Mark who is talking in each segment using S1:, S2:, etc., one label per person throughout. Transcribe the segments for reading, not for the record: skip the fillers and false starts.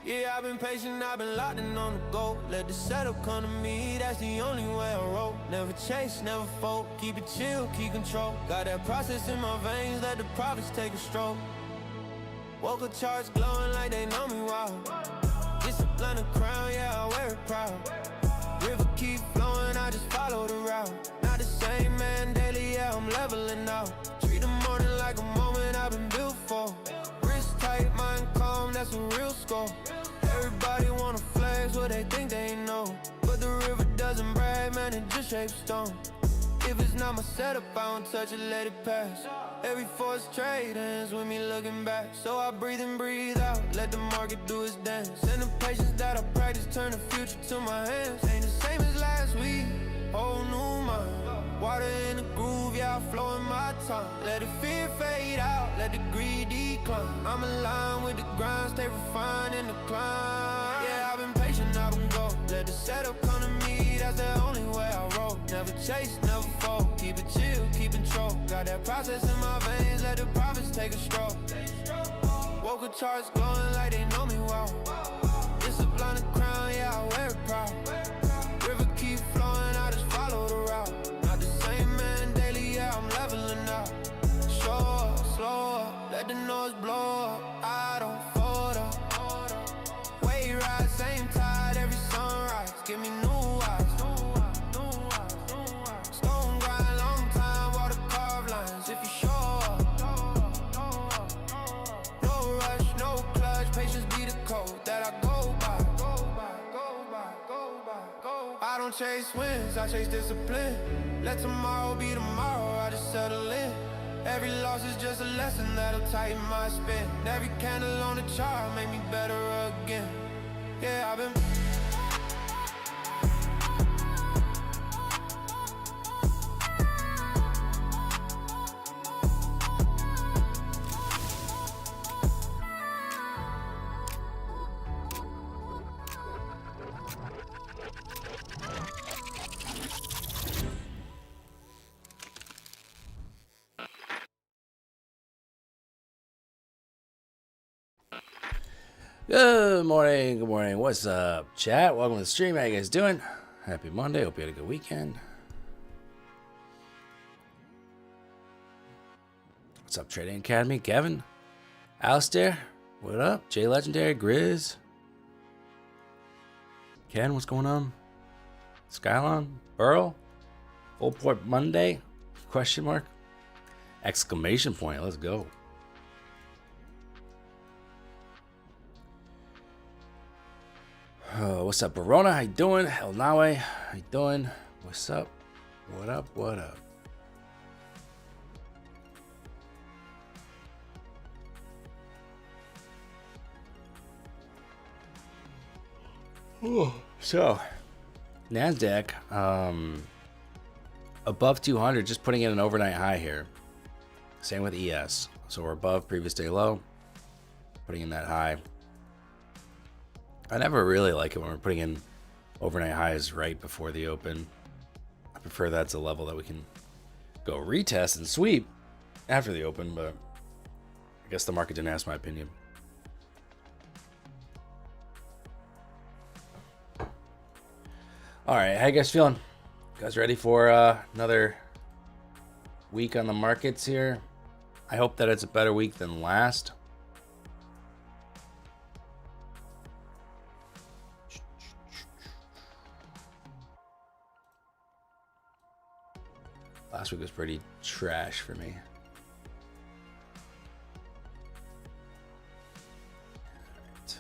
S1: Yeah, I've been patient, I've been locked in on the go. Let the setup come to me, that's the only way I roll. Never chase, never fold, keep it chill, keep control. Got that process in my veins, let the profits take a stroll. Woke up charts glowing like they know me well. Discipline a crown, yeah, I wear it proud. River keep flowing, I just follow the route. Not the same man daily, yeah, I'm leveling out. Treat the morning like a moment I've been built for. Wrist tight, mind calm, that's a real score. Everybody wanna flex what they think they know, but the river doesn't brag, man, it just shapes stone. If it's not my setup, I don't touch it, let it pass. Every force trade ends with me looking back. So I breathe in, breathe out, let the market do its dance. And the patience that I practice turn the future to my hands. Ain't the same as last week, whole new mind. Water in the groove, yeah, I flow in my time. Let the fear fade out, let the greed decline. I'm aligned with the grind, stay refined in the climb. Yeah, I've been patient, I've been go. Let the setup come to me, that's the only way I roll. Never chase, never fold, keep it chill, keep control. Got that process in my veins, let the profits take a stroll. Woke up charts glowing like they know me well. Discipline a crown, yeah, I wear it proud. River keep flowing, I just follow the route. Not the same man daily, yeah, I'm leveling up. Show up, slow up, let the noise blow up. I don't fold up. Wave ride, same tide, every sunrise. Give me new eyes. Stone grind, long time, water carved lines. If you show up, no rush, no clutch, patience be the code that I go by. I don't chase wins, I chase discipline. Let tomorrow be tomorrow, I just settle in. Every loss is just a lesson that'll tighten my spin. Every candle on the chart make me better again. Yeah, I've been
S2: Good morning, what's up, chat? Welcome to the stream. How you guys doing? Happy Monday, hope you had a good weekend. What's up, Trading Academy? Kevin? Alistair? What up? Jay Legendary? Grizz? Ken, what's going on? Skylon? Burl? Full Port Monday? Question mark? Exclamation point, let's go. What's up, Barona? How you doing? El Nawe, how you doing? What's up? What up? What up? So, NASDAQ, above 200, just putting in an overnight high here. Same with ES. So we're above previous day low, putting in that high. I never really like it when we're putting in overnight highs right before the open. I prefer that's a level that we can go retest and sweep after the open, but I guess the market didn't ask my opinion. All right, how you guys feeling? You guys ready for another week on the markets here? I hope that it's a better week than last. Last week was pretty trash for me. Right.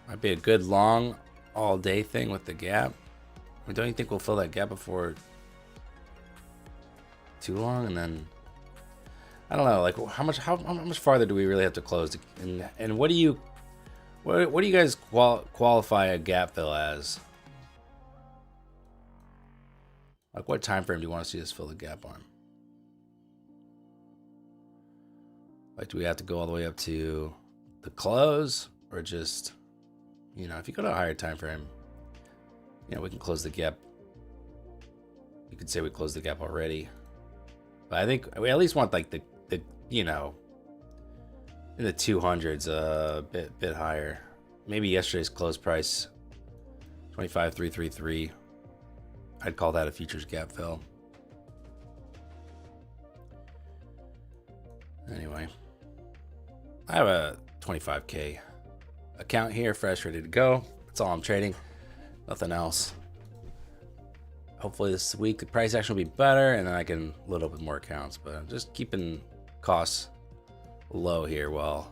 S2: Might be a good long all day thing with the gap. I mean, don't you think we'll fill that gap before too long? And then I don't know, like how much farther do we really have to close? And what do you guys qualify a gap fill as? Like, what time frame do you want to see us fill the gap on? Like, do we have to go all the way up to the close, or just, you know, if you go to a higher time frame, You know, we can close the gap. You could say we closed the gap already. But I think we at least want like the you know, in the 200s, a bit higher. Maybe yesterday's close price, 25,333. I'd call that a futures gap fill. Anyway, I have a 25K account here, fresh, ready to go. That's all I'm trading. Nothing else. Hopefully this week the price action will be better, and then I can load up with more accounts. But I'm just keeping costs low here while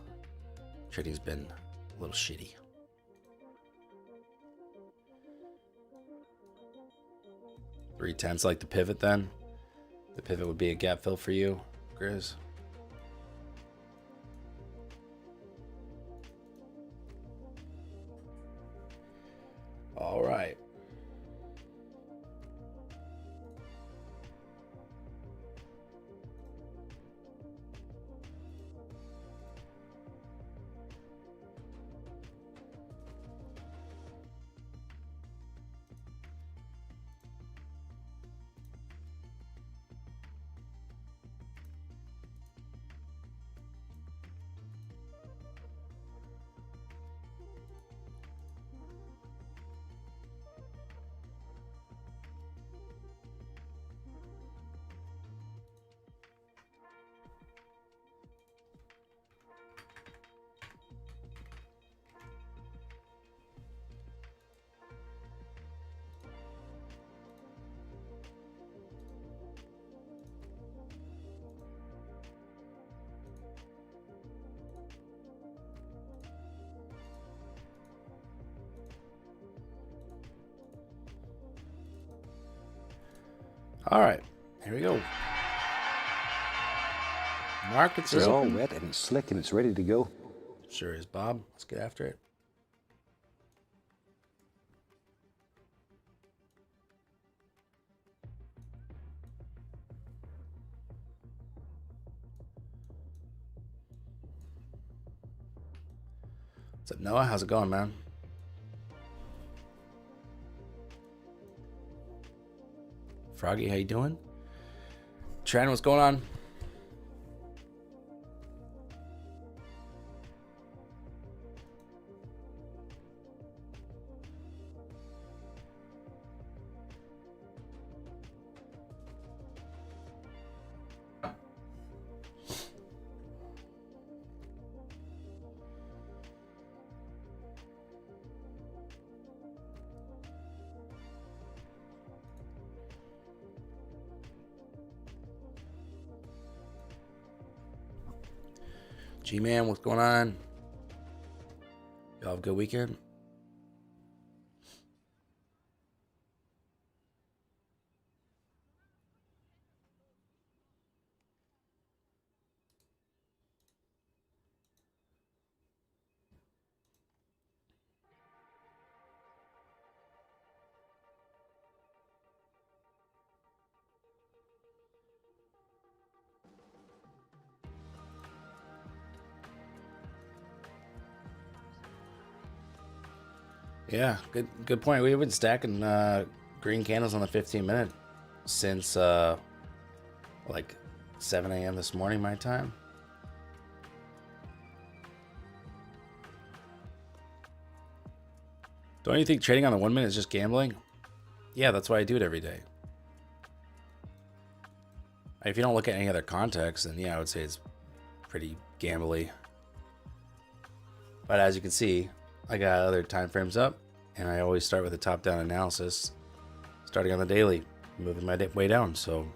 S2: trading's been a little shitty. $310's like the pivot then. The pivot would be a gap fill for you, Grizz. All right. All right, here we go. Markets
S3: It's
S2: are
S3: all
S2: open.
S3: wet and it's slick and it's ready to go.
S2: Sure is, Bob. Let's get after it. What's up, Noah? How's it going, man? Froggy, how you doing? Trent, what's going on? G-Man, what's going on? Y'all have a good weekend? Yeah, good point. We've been stacking green candles on the 15-minute since like 7 a.m. this morning, my time. Don't you think trading on the 1 minute is just gambling? Yeah, that's why I do it every day. If you don't look at any other context, then yeah, I would say it's pretty gambly. But as you can see, I got other time frames up, and I always start with a top-down analysis, starting on the daily, moving my way down. So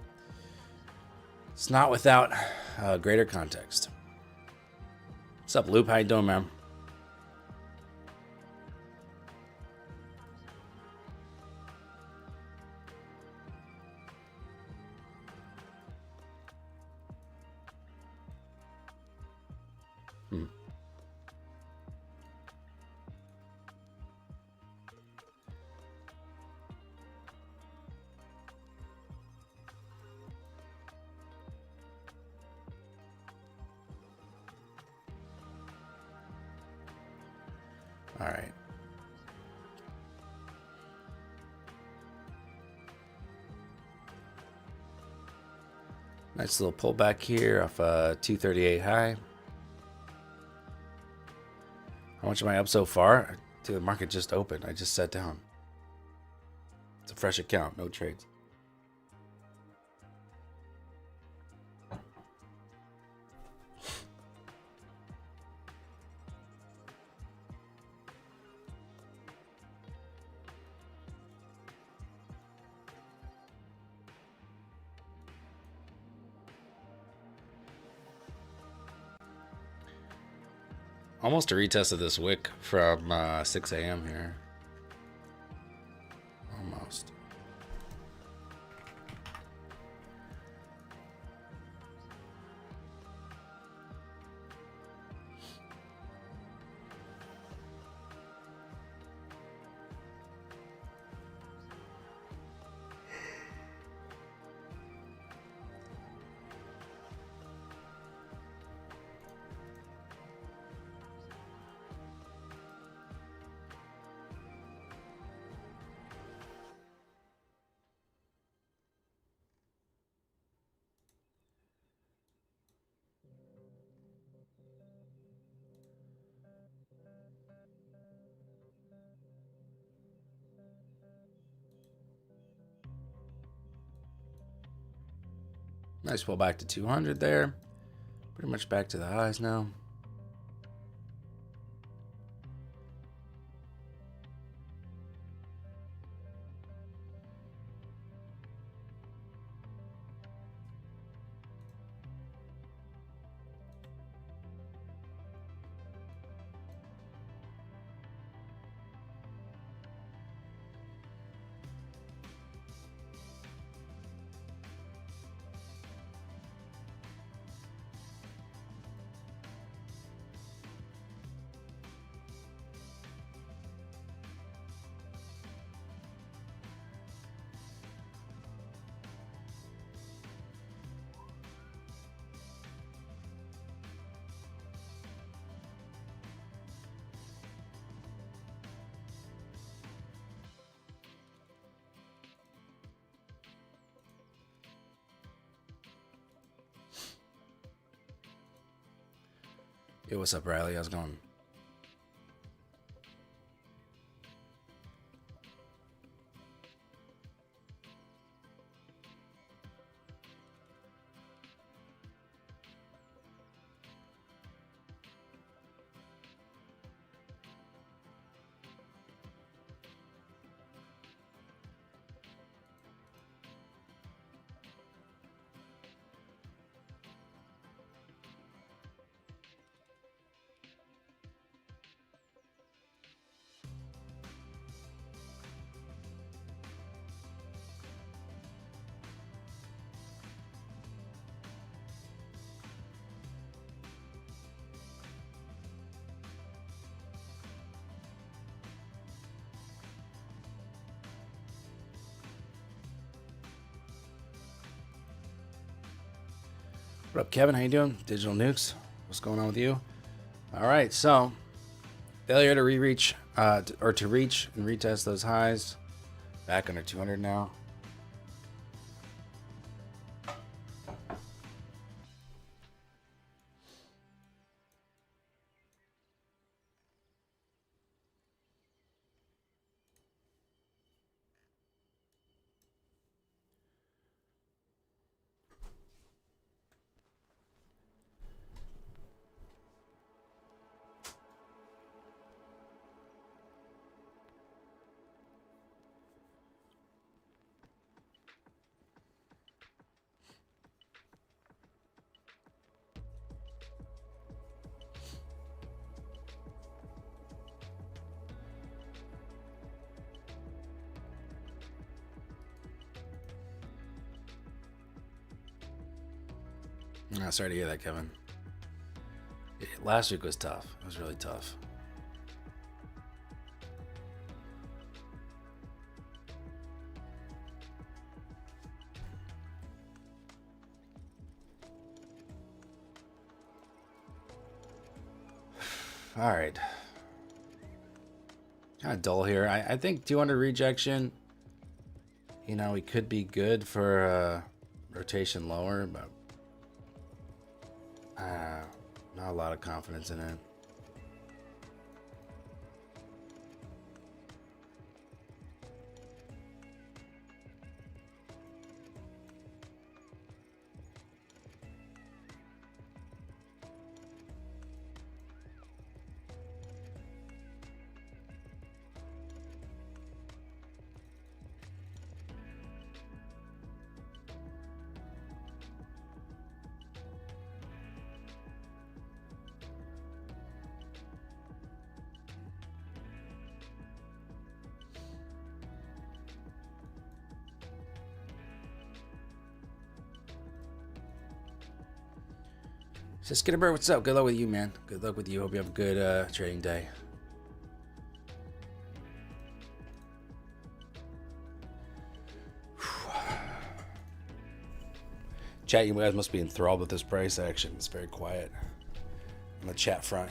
S2: it's not without greater context. What's up, Loop? How you doing, man? All right. Nice little pullback here off 238 high. How much am I up so far? Dude, the market just opened. I just sat down. It's a fresh account, no trades. Almost a retest of this wick from 6 a.m. here. Almost. Nice pull back to 200 there. Pretty much back to the highs now. Yo, what's up, Riley? How's it going? What up, Kevin? How you doing? Digital Nukes. What's going on with you? All right, so failure to reach and retest those highs. Back under 200 now. Sorry to hear that, Kevin. Last week was tough. It was really tough. All right. Kind of dull here. I think 200 rejection, you know, we could be good for rotation lower, but Not a lot of confidence in it. So Skitterbird, what's up? Good luck with you, man. Good luck with you. Hope you have a good trading day. Chat, you guys must be enthralled with this price action. It's very quiet on the chat front.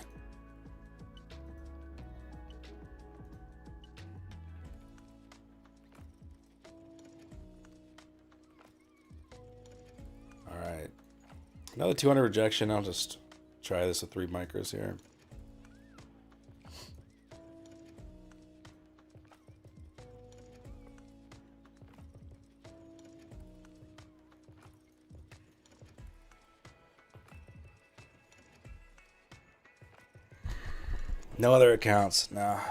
S2: All right. Another 200 rejection. I'll just try this with 3 micros here. No other accounts. Nah.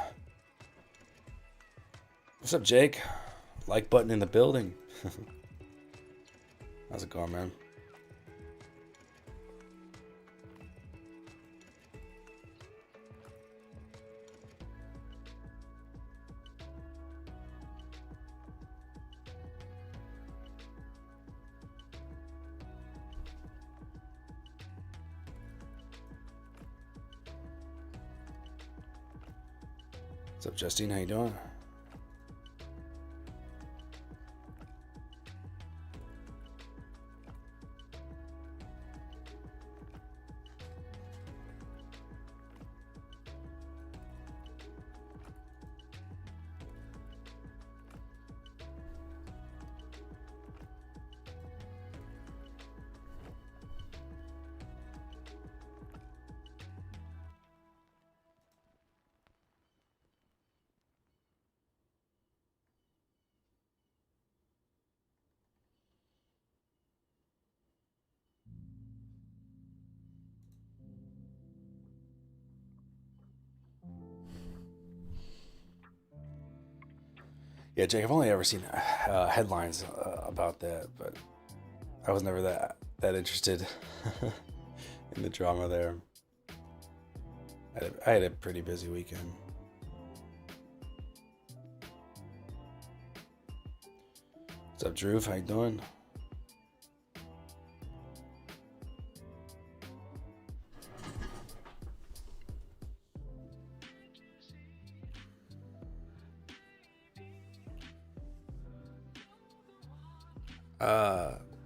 S2: What's up, Jake? Like button in the building. How's it going, man? What's up, Justine? How you doing? Yeah, Jake, I've only ever seen headlines about that, but I was never that interested in the drama there. I had a pretty busy weekend. What's up, Drew? How you doing?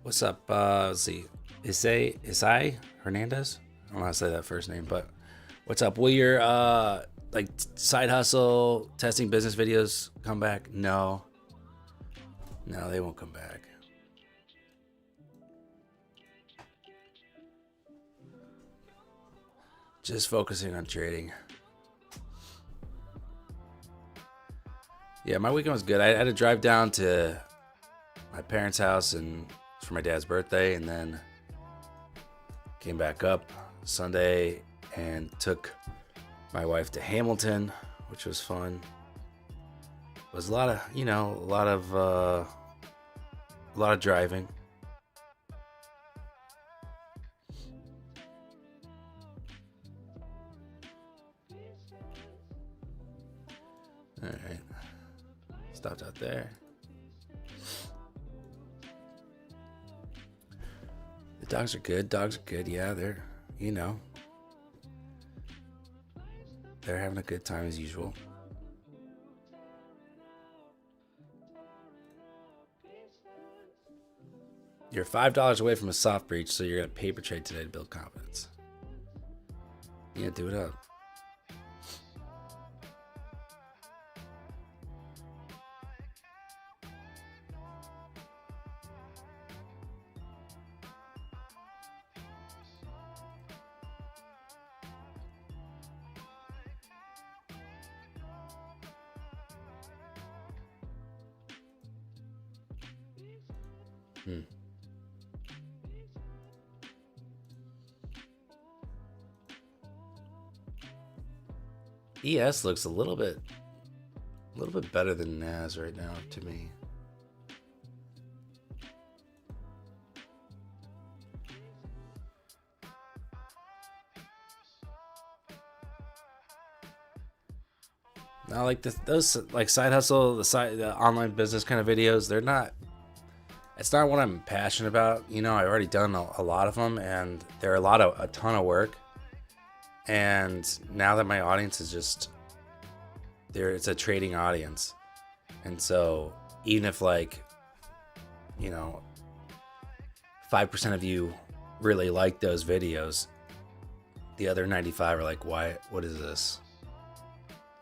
S2: What's up? Let's see. Isai Hernandez? I don't know how to say that first name, but what's up? Will your like side hustle testing business videos come back? No, they won't come back. Just focusing on trading. Yeah, my weekend was good. I had to drive down to my parents' house and for my dad's birthday, and then came back up Sunday and took my wife to Hamilton, which was fun. It was a lot of, a lot of driving. All right, stopped out there. Dogs are good. Yeah, they're having a good time as usual. You're $5 away from a soft breach, so you're gonna paper trade today to build confidence. Yeah, do it up. ES looks a little bit better than NAS right now to me. Now, like those like side hustle, the online business kind of videos, they're not. It's not what I'm passionate about. You know, I've already done a lot of them, and they're a ton of work. And now that my audience is just there, it's a trading audience, and so even if, like, you know, 5% of you really like those videos, the other 95 are like, why? What is this?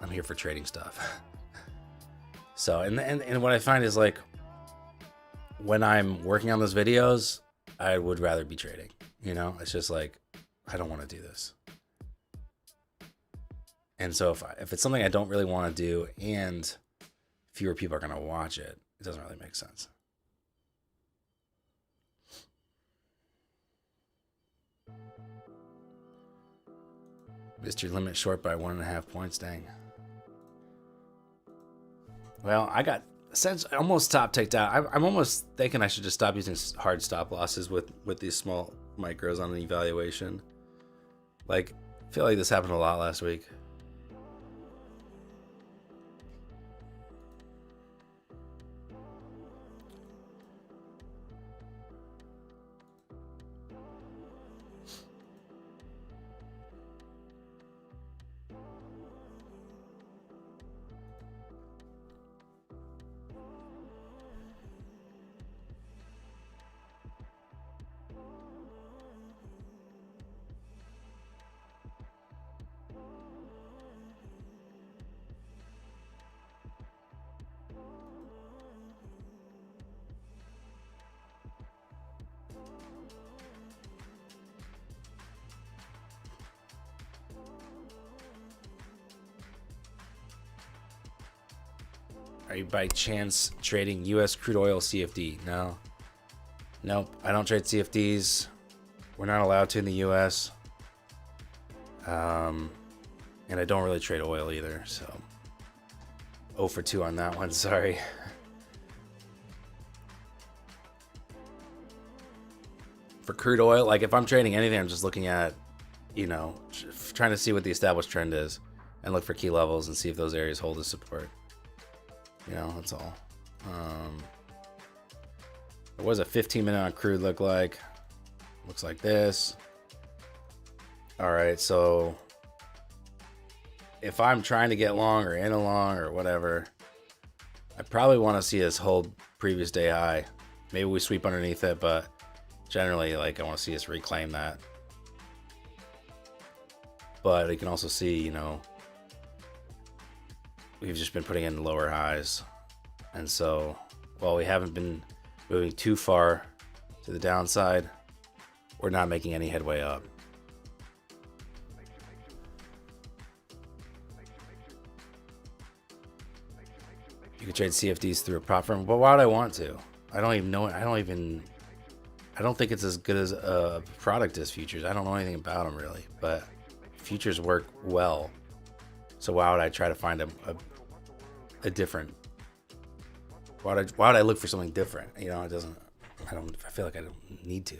S2: I'm here for trading stuff. So, and what I find is, like, when I'm working on those videos, I would rather be trading. You know, it's just like, I don't want to do this. And so if it's something I don't really want to do and fewer people are going to watch it, it doesn't really make sense. Missed your limit short by 1.5 points, dang. Well, I got almost top ticked out. I'm almost thinking I should just stop using hard stop losses with these small micros on an evaluation. Like, I feel like this happened a lot last week. Are you by chance trading U.S. crude oil CFD? No. Nope. I don't trade CFDs. We're not allowed to in the U.S. And I don't really trade oil either. So 0 for 2 on that one. Sorry. For crude oil, like, if I'm trading anything, I'm just looking at, you know, trying to see what the established trend is and look for key levels and see if those areas hold as support. You know, that's all. What does a 15-minute on crude look like? Looks like this. All right, so if I'm trying to get long or in a long or whatever, I probably want to see us hold previous day high. Maybe we sweep underneath it, but generally, like, I want to see us reclaim that. But you can also see, you know, we've just been putting in lower highs. And so, while we haven't been moving too far to the downside, we're not making any headway up. You can trade CFDs through a prop firm, but why would I want to? I don't even know. I don't think it's as good as a product as futures. I don't know anything about them really, but futures work well. So why would I try to find a different? Why would I look for something different? You know, I feel like I don't need to.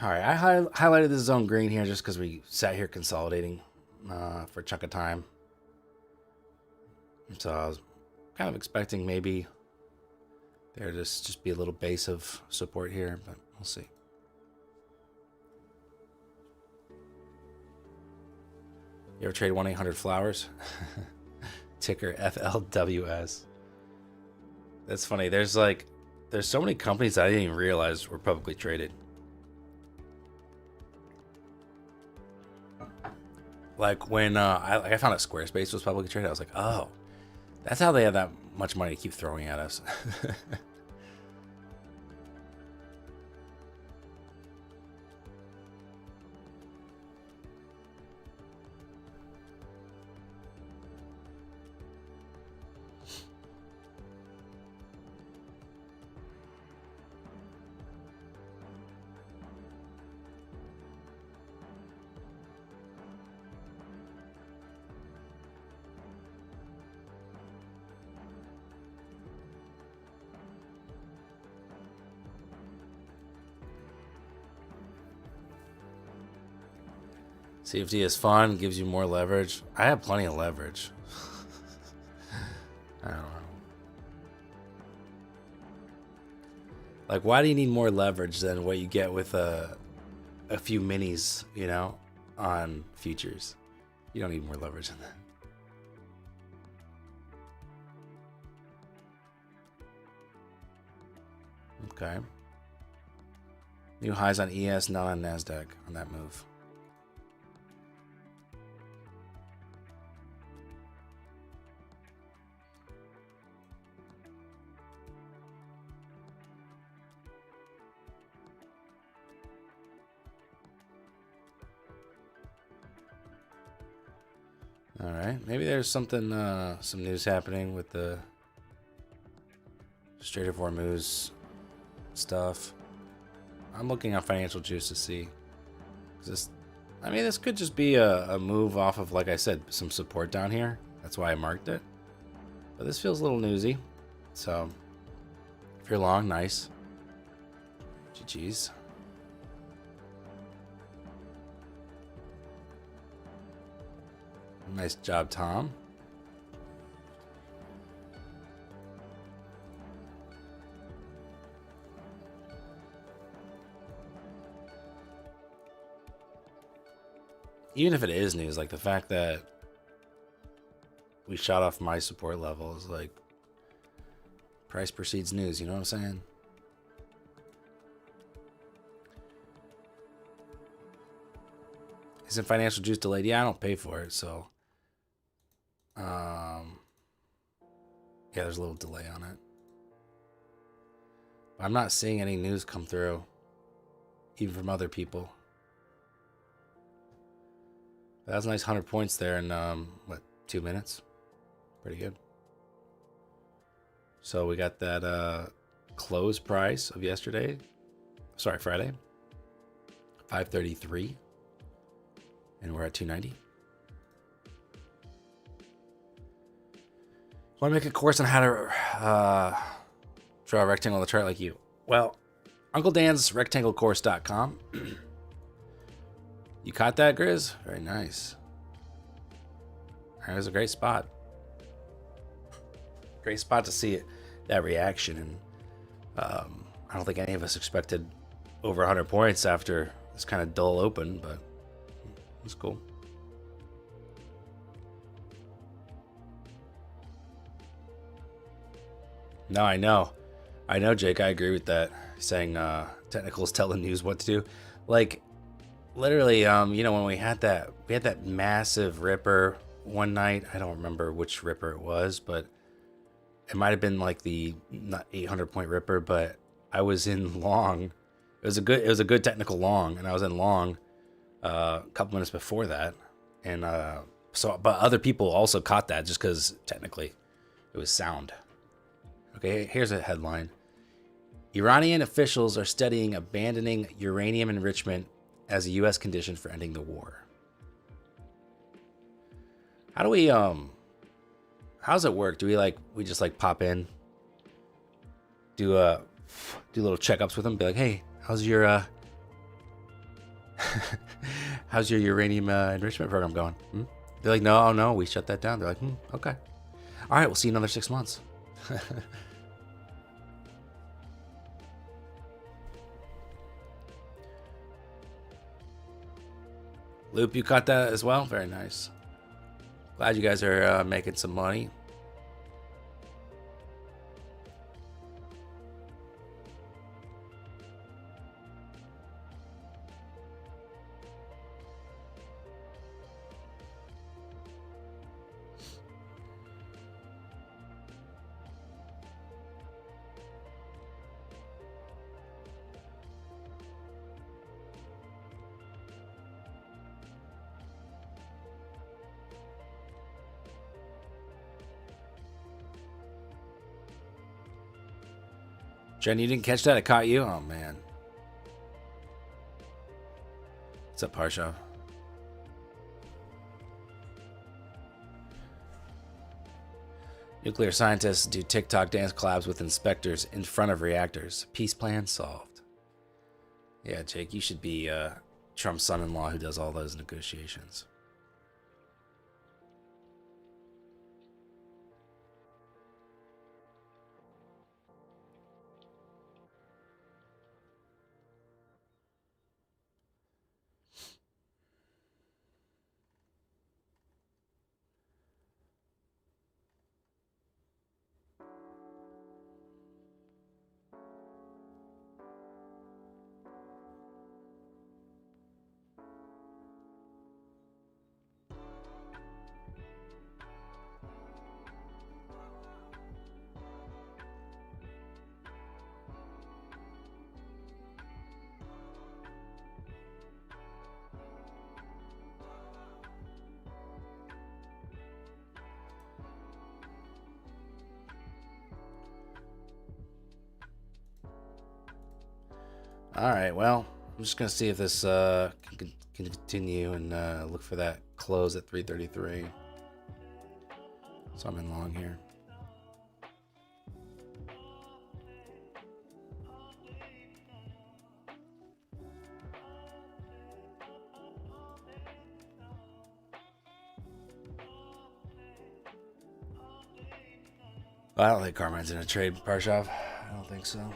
S2: All right, I highlighted the zone green here just because we sat here consolidating for a chunk of time. So I was kind of expecting maybe there to just be a little base of support here, but we'll see. You ever trade 1-800-Flowers? Ticker FLWS. That's funny. There's so many companies that I didn't even realize were publicly traded. Like when I found out Squarespace was publicly traded, I was like, oh, that's how they have that much money to keep throwing at us. CFD is fun, gives you more leverage. I have plenty of leverage. I don't know. Like, why do you need more leverage than what you get with a few minis, you know, on futures? You don't need more leverage than that. Okay. New highs on ES, not on NASDAQ on that move. All right, maybe there's something, some news happening with the Strait of Hormuz stuff. I'm looking on Financial Juice to see. This could just be a move off of, like I said, some support down here. That's why I marked it. But this feels a little newsy. So, if you're long, nice. GG's. Nice job, Tom. Even if it is news, like the fact that we shot off my support level is like price precedes news, you know what I'm saying? Isn't Financial Juice delayed? Yeah, I don't pay for it, so yeah, there's a little delay on it. I'm not seeing any news come through, even from other people. That was a nice 100 points there in, 2 minutes? Pretty good. So we got that close price of yesterday. Sorry, Friday. 533. And we're at 290. Want to make a course on how to draw a rectangle on the chart like you? Well, Uncle Dan's rectanglecourse.com. You caught that, Grizz? Very nice. That was a great spot. Great spot to see it, that reaction. And I don't think any of us expected over 100 points after this kind of dull open, but it's cool. No, I know, Jake. I agree with that. Saying technicals tell the news what to do. Like, literally, you know, when we had that massive ripper one night. I don't remember which ripper it was, but it might have been like the 800 point ripper. But I was in long. It was a good technical long, and I was in long a couple minutes before that, and but other people also caught that just because technically it was sound. Okay, here's a headline. Iranian officials are studying abandoning uranium enrichment as a U.S. condition for ending the war. How do we, how's it work? Do we just pop in, do little checkups with them, be like, hey, how's your uranium enrichment program going? They're like, no, we shut that down. They're like, okay. All right, we'll see you in another 6 months. Loop, you caught that as well? Very nice. Glad you guys are making some money. Jen, you didn't catch that? It caught you? Oh, man. What's up, Parsha? Nuclear scientists do TikTok dance collabs with inspectors in front of reactors. Peace plan solved. Yeah, Jake, you should be Trump's son-in-law who does all those negotiations. All right, well, I'm just going to see if this can continue and look for that close at 333. So I'm in long here. I don't think Carmine's in a trade, Parshav. I don't think so.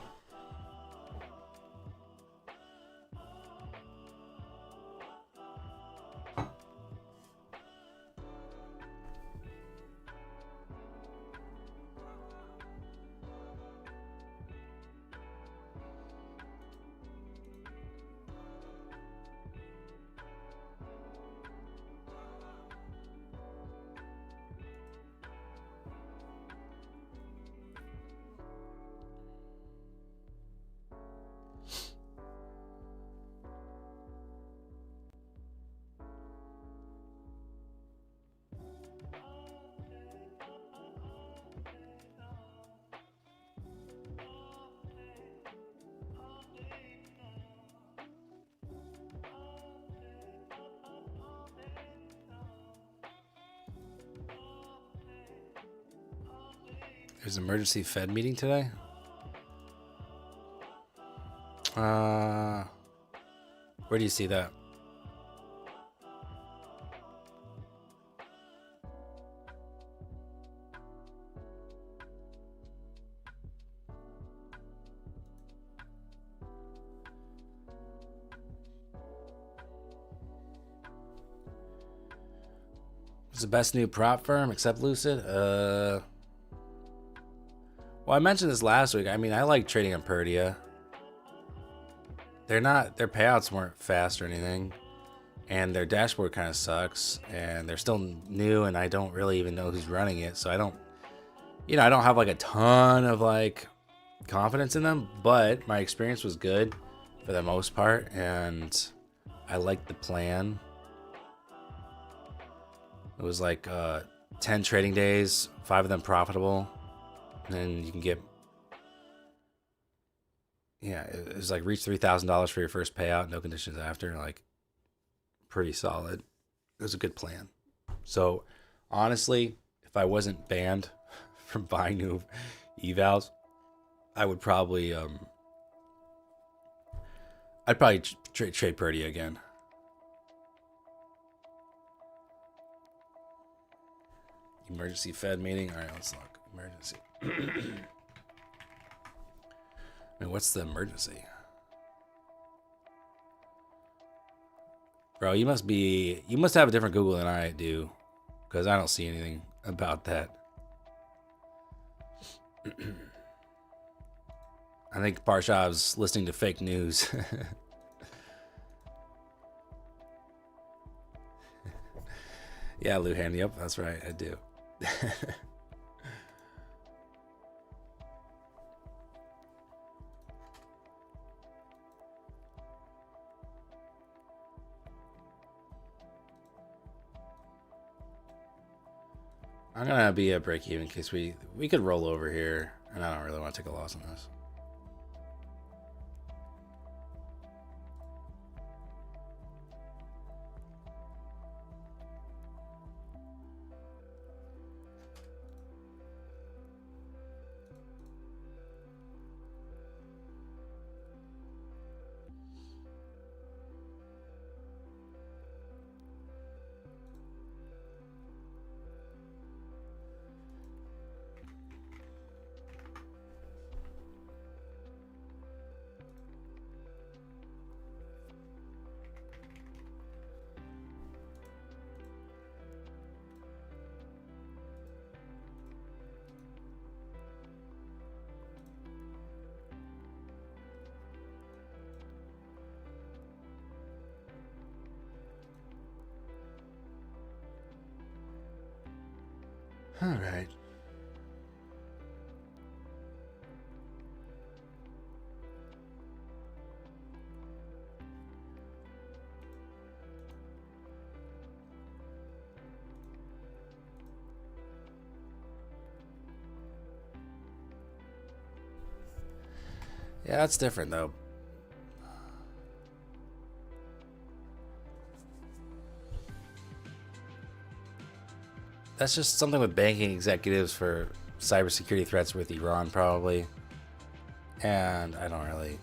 S2: There's an emergency Fed meeting today. Where do you see that? It's the best new prop firm except Lucid. Well, I mentioned this last week. I mean, I like trading on Perdia. Their payouts weren't fast or anything, and their dashboard kind of sucks, and they're still new, and I don't really even know who's running it, so I don't have like a ton of like confidence in them, but my experience was good for the most part, and I liked the plan. It was like 10 trading days, 5 of them profitable. And then you can get, it was like reach $3,000 for your first payout, no conditions after. Like, pretty solid. It was a good plan. So, honestly, if I wasn't banned from buying new evals, I would probably, trade Perdia again. Emergency Fed meeting. All right, let's look. Emergency. I mean, what's the emergency? Bro, you must have a different Google than I do, because I don't see anything about that. I think Parshav's listening to fake news. Yeah, Luhan, yep, that's right, I do. I'm gonna be at break even in case we could roll over here, and I don't really want to take a loss on this. All right. Yeah, that's different though. That's just something with banking executives for cybersecurity threats with Iran, probably. And I don't really,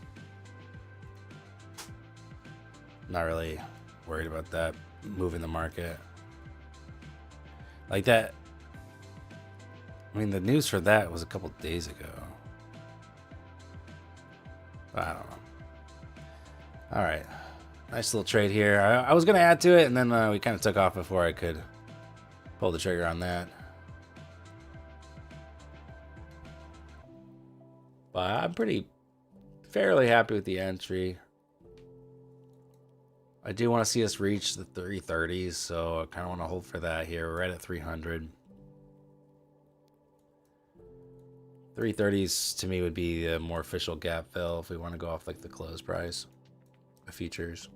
S2: not really worried about that moving the market. Like that, I mean, the news for that was a couple days ago. I don't know. All right. Nice little trade here. I was going to add to it, and then we kind of took off before I could pull the trigger on that. But I'm fairly happy with the entry. I do want to see us reach the 330s, so I kind of want to hold for that here. We're right at 300. 330s to me would be a more official gap fill if we want to go off like the close price, the futures.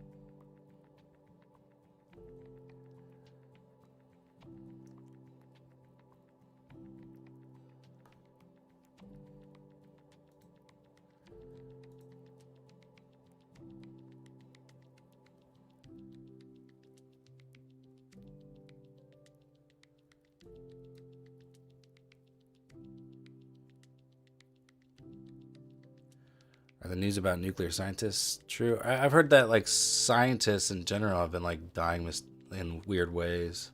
S2: Are the news about nuclear scientists true? I've heard that like scientists in general have been like dying in weird ways.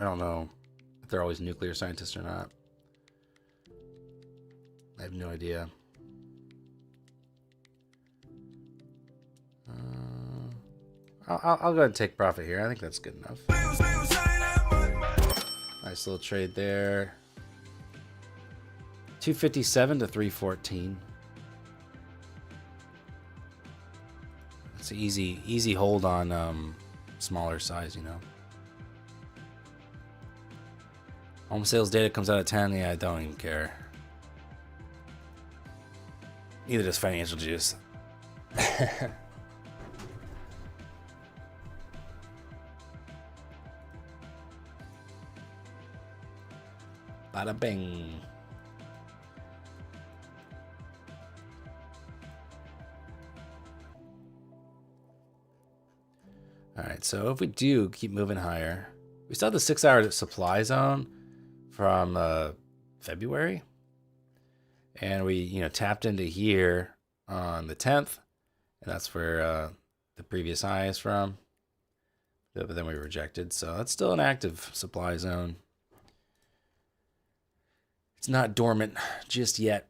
S2: I don't know if they're always nuclear scientists or not. I have no idea. I'll go ahead and take profit here. I think that's good enough. Nice little trade there. 257 to 314. It's an easy hold on smaller size, you know. Home sales data comes out at 10. Yeah, I don't even care. Neither does financial juice. Bada bing. All right, so if we do keep moving higher, we still have the 6-hour supply zone from February, and we tapped into here on the 10th, and that's where the previous high is from. But then we rejected, so that's still an active supply zone. It's not dormant just yet.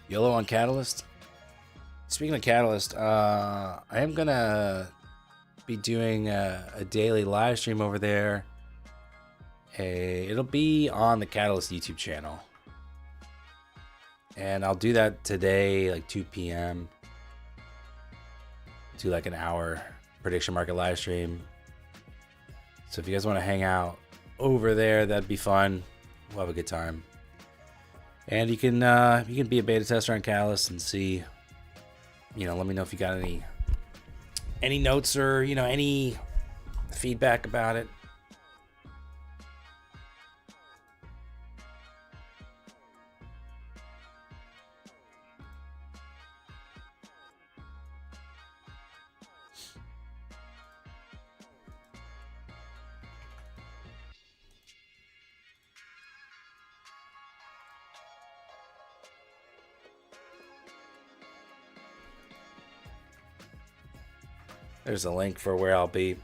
S2: Yellow on Catalyst. Speaking of Catalyst, I am gonna be doing a daily live stream over there. It'll be on the Catalyst YouTube channel, and I'll do that today, like 2 p.m. Do like an hour prediction market live stream. So if you guys want to hang out over there, that'd be fun. We'll have a good time. And you can be a beta tester on Catalyst and see, let me know if you got any notes or, any feedback about it. There's a link for where I'll be.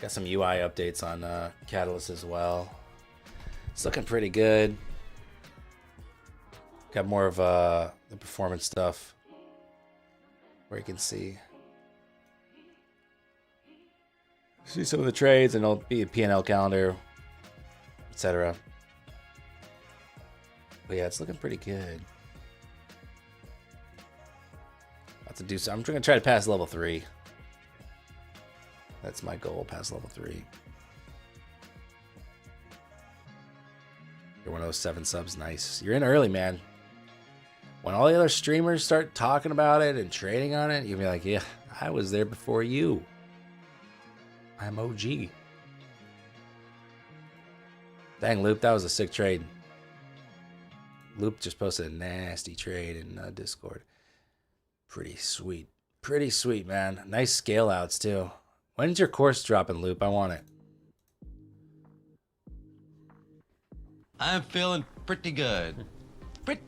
S2: Got some UI updates on Catalyst as well. It's looking pretty good. Got more of the performance stuff where you can see some of the trades, and it'll be a P&L calendar, etc. But yeah, it's looking pretty good. About to do so. I'm going to try to pass level 3. That's my goal, pass level 3. You're one of those 7 subs, nice. You're in early, man. When all the other streamers start talking about it and trading on it, you'll be like, yeah, I was there before you. I'm OG. Dang, Loop, that was a sick trade. Loop just posted a nasty trade in Discord. Pretty sweet. Pretty sweet, man. Nice scale outs, too. When's your course dropping, Loop? I want it.
S4: I'm feeling pretty good. Pretty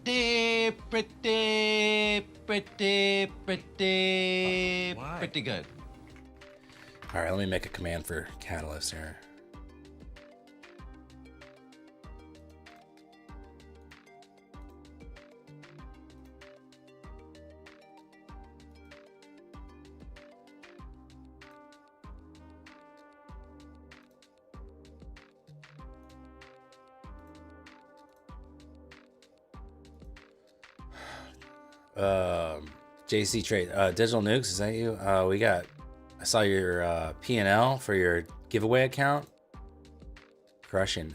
S4: good.
S2: All right, let me make a command for Catalyst here. JC Trade, Digital Nukes, is that you? I saw your P&L for your giveaway account. Crushing.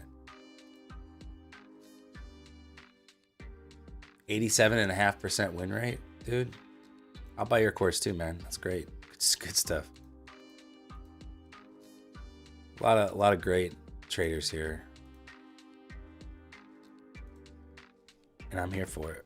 S2: 87.5% win rate, dude. I'll buy your course too, man. That's great. It's good stuff. A lot of great traders here, and I'm here for it.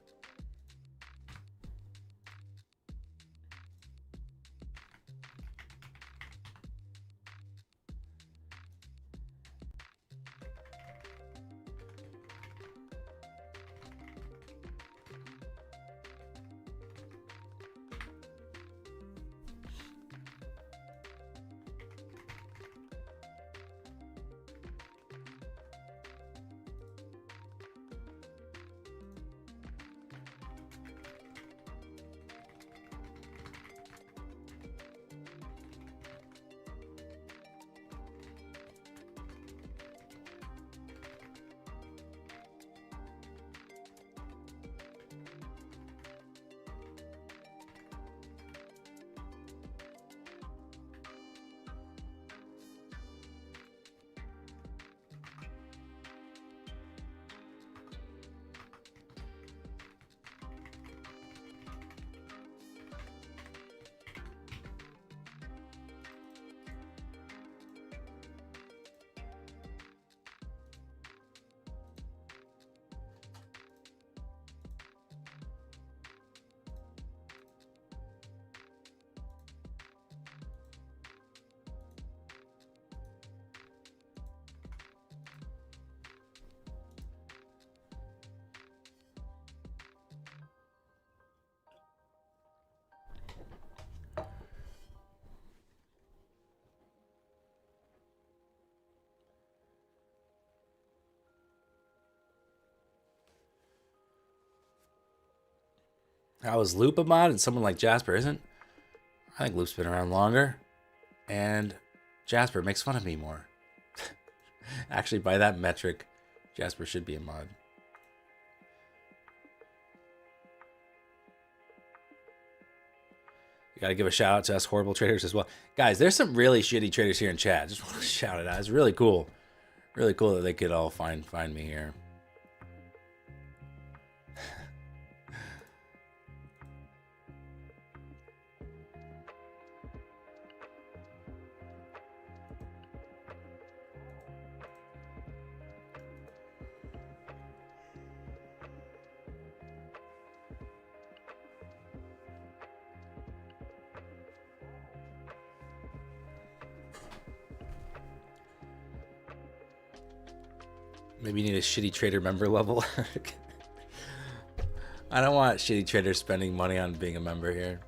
S2: How is Loop a mod and someone like Jasper isn't? I think Loop's been around longer. And Jasper makes fun of me more. Actually, by that metric, Jasper should be a mod. You gotta give a shout out to us horrible traders as well. Guys, there's some really shitty traders here in chat. Just want to shout it out. It's really cool. Really cool that they could all find me here. Maybe you need a shitty trader member level. I don't want shitty traders spending money on being a member here.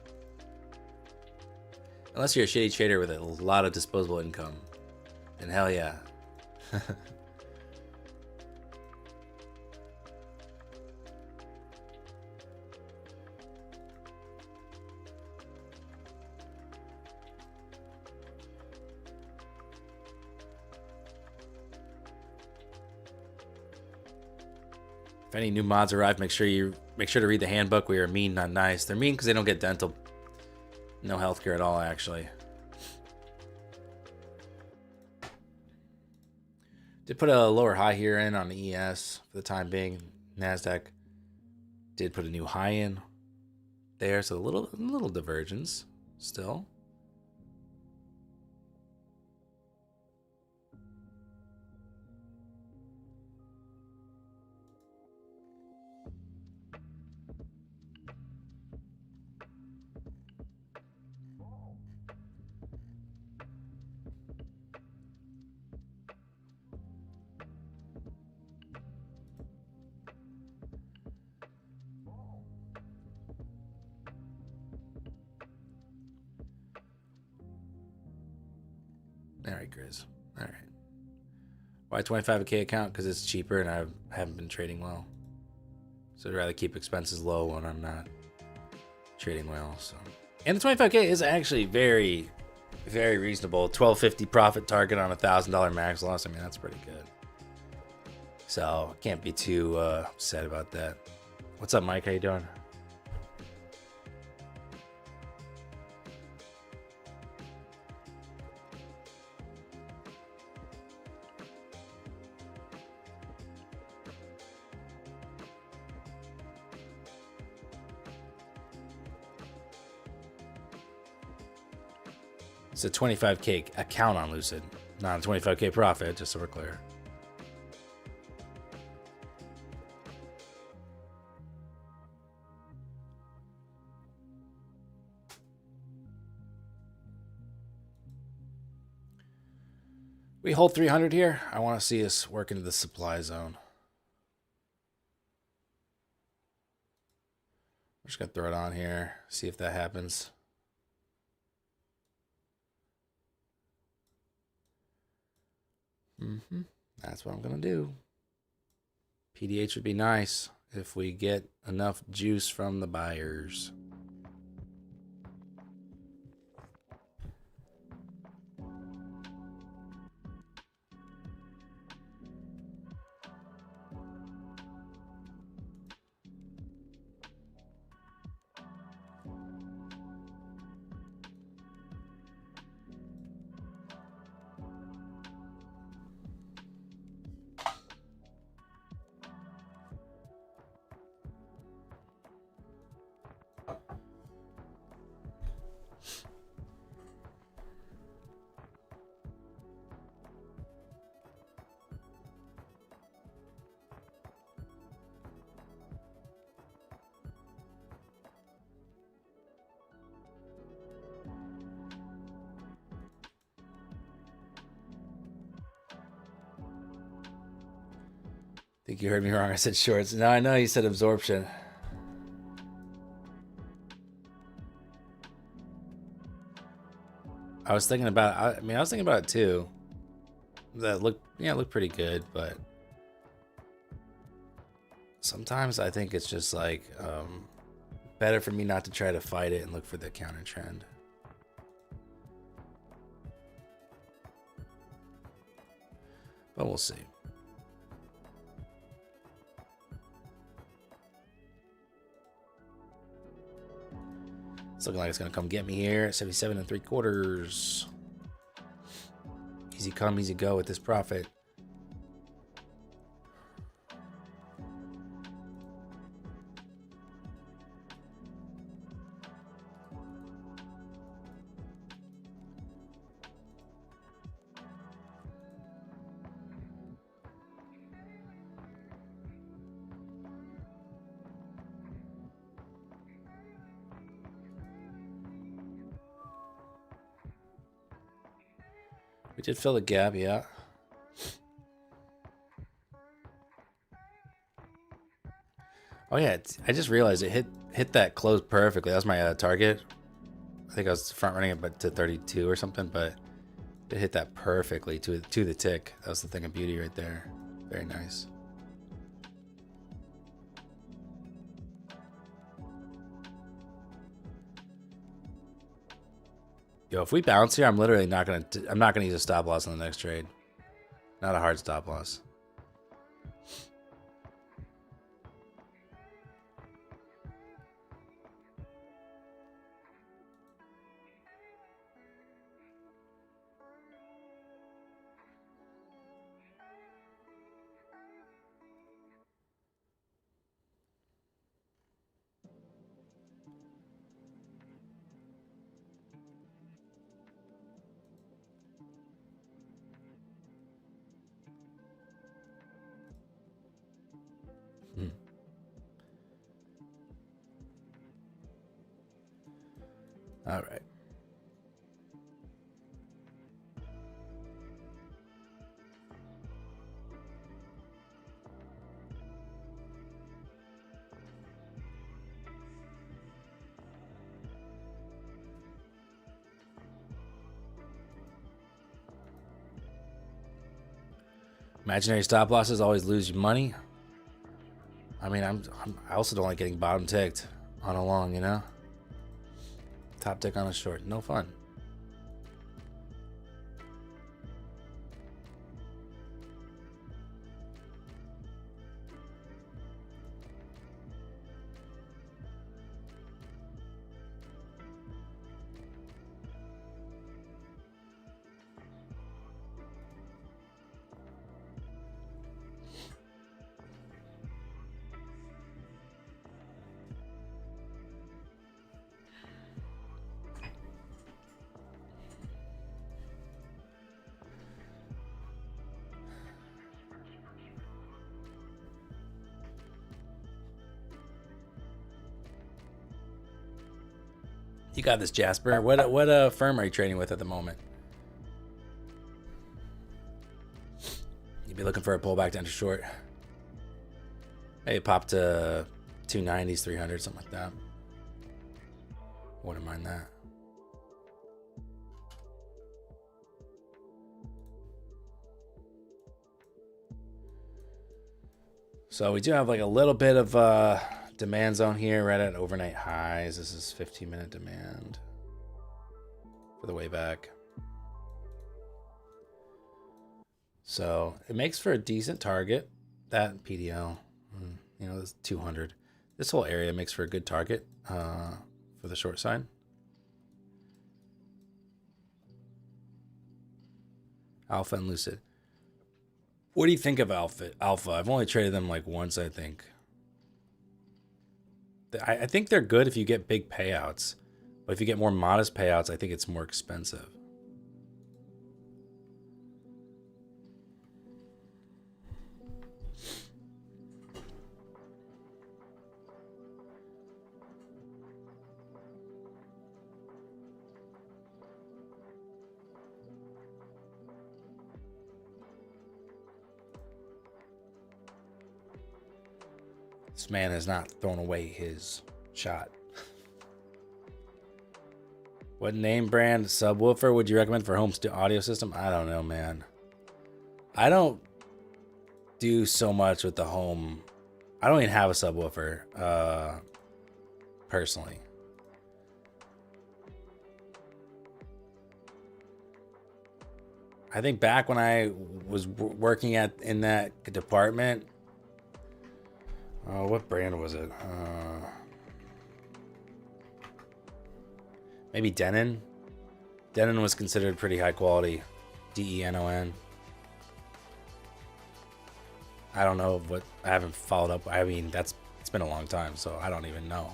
S2: Unless you're a shitty trader with a lot of disposable income. And hell yeah. If any new mods arrive, make sure to read the handbook. We are mean, not nice. They're mean because they don't get dental. No healthcare at all, actually. Did put a lower high here in on the ES for the time being. NASDAQ did put a new high in there, so a little divergence still. All right, Grizz. All right. Why 25K account? Because it's cheaper and I haven't been trading well. So I'd rather keep expenses low when I'm not trading well. So, and the 25K is actually very, very reasonable. 1250 profit target on $1,000 max loss. I mean, that's pretty good. So can't be too sad about that. What's up, Mike? How you doing? It's a 25K account on Lucid, not a 25K profit, just so we're clear. We hold 300 here. I want to see us work into the supply zone. I'm just going to throw it on here, see if that happens. That's what I'm going to do. PDH would be nice if we get enough juice from the buyers. I think you heard me wrong. I said shorts. No, I know you said absorption. I was thinking about. I was thinking about it too. That looked pretty good, but sometimes I think it's just like better for me not to try to fight it and look for the counter trend. But we'll see. It's looking like it's going to come get me here at 77 3/4. Easy come, easy go with this profit. We did fill the gap, yeah. Oh yeah, I just realized it hit that close perfectly. That was my target. I think I was front running it, but to 32 or something, but it hit that perfectly to the tick. That was the thing of beauty right there. Very nice. Yo, if we bounce here, I'm literally not gonna use a stop loss on the next trade. Not a hard stop loss. All right. Imaginary stop losses always lose you money. I mean, I also don't like getting bottom ticked on a long, you know? Top tick on a short. No fun. You got this, Jasper. What firm are you trading with at the moment? You'd be looking for a pullback to enter short. Hey, pop to 290s, 300, something like that. Wouldn't mind that. So we do have like a little bit of demand zone here, right at overnight highs. This is 15-minute demand for the way back. So it makes for a decent target. That PDL, you know, this 200. This whole area makes for a good target for the short side. Alpha and Lucid. What do you think of Alpha? I've only traded them like once, I think. I think they're good if you get big payouts. But if you get more modest payouts, I think it's more expensive. This man has not thrown away his shot. What name brand subwoofer would you recommend for home audio system? I don't know, man. I don't do so much with the home. I don't even have a subwoofer, personally. I think back when I was working in that department, what brand was it? Maybe Denon. Denon was considered pretty high quality. DENON. I don't know what. I haven't followed up. I mean, it's been a long time, so I don't even know.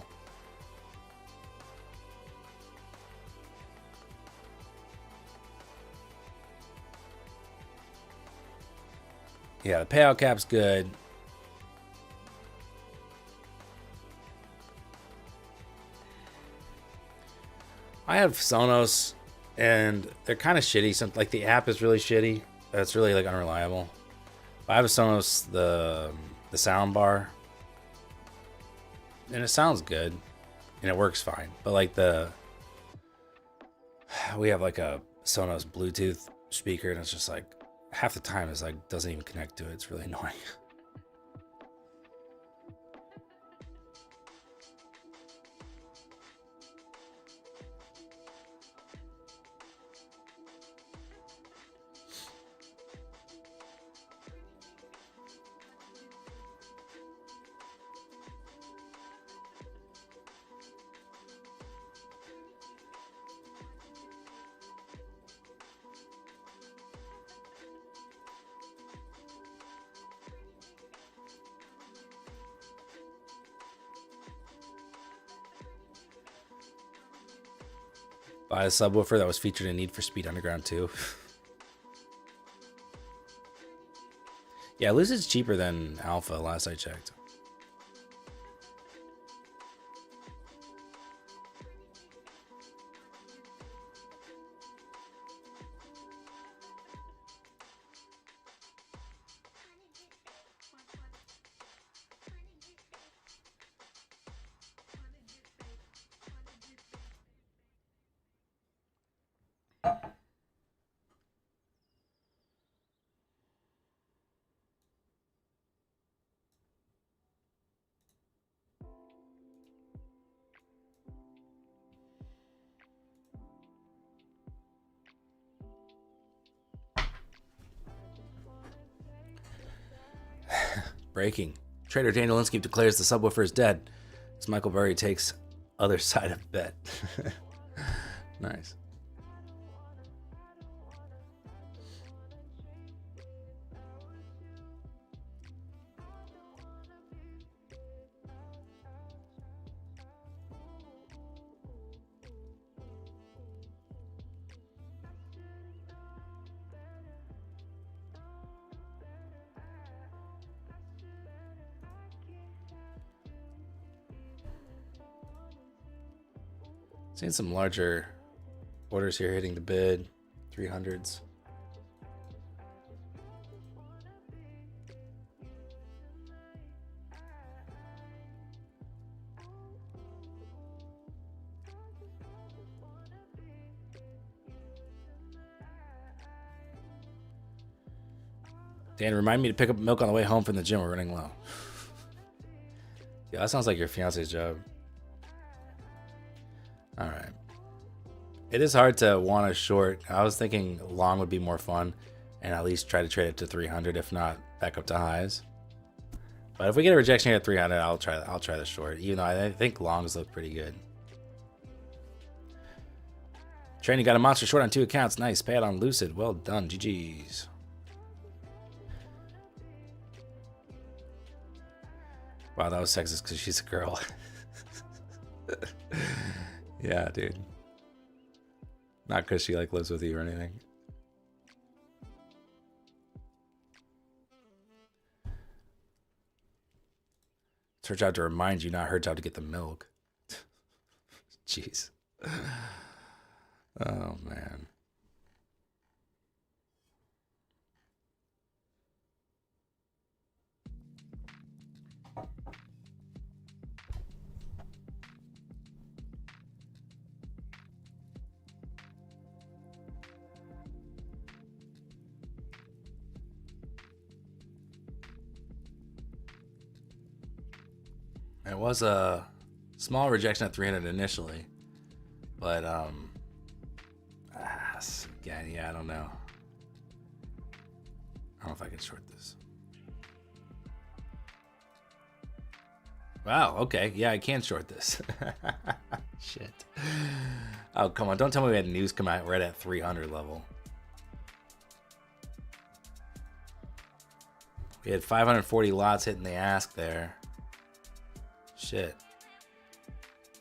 S2: Yeah, the payout cap's good. I have Sonos, and they're kind of shitty. Like the app is really shitty. It's really like unreliable. But I have a Sonos, the sound bar. And it sounds good and it works fine. But like we have like a Sonos Bluetooth speaker and it's just like half the time it's like doesn't even connect to it. It's really annoying. Buy a subwoofer that was featured in Need for Speed Underground 2. Yeah, Lucid's cheaper than Alpha last I checked. Breaking. Trader Daniel Linsky declares the subwoofer is dead as Michael Burry takes other side of bet. Nice. Seeing some larger orders here hitting the bid, 300s. Dan, remind me to pick up milk on the way home from the gym. We're running low. Yeah, that sounds like your fiance's job. All right. It is hard to want a short. I was thinking long would be more fun and at least try to trade it to 300, if not back up to highs. But if we get a rejection here at 300, I'll try the short, even though I think longs look pretty good. Train, you got a monster short on 2 accounts. Nice. Pay it on Lucid. Well done. GG's. Wow, that was sexist because she's a girl. Yeah, dude. Not because she like lives with you or anything. It's her job to remind you, not her job to get the milk. Jeez. Oh, man. It was a small rejection at 300 initially, but again, yeah, I don't know. I don't know if I can short this. Wow, okay, yeah, I can short this. Shit. Oh, come on, don't tell me we had news come out right at 300 level. We had 540 lots hitting the ask there. Shit.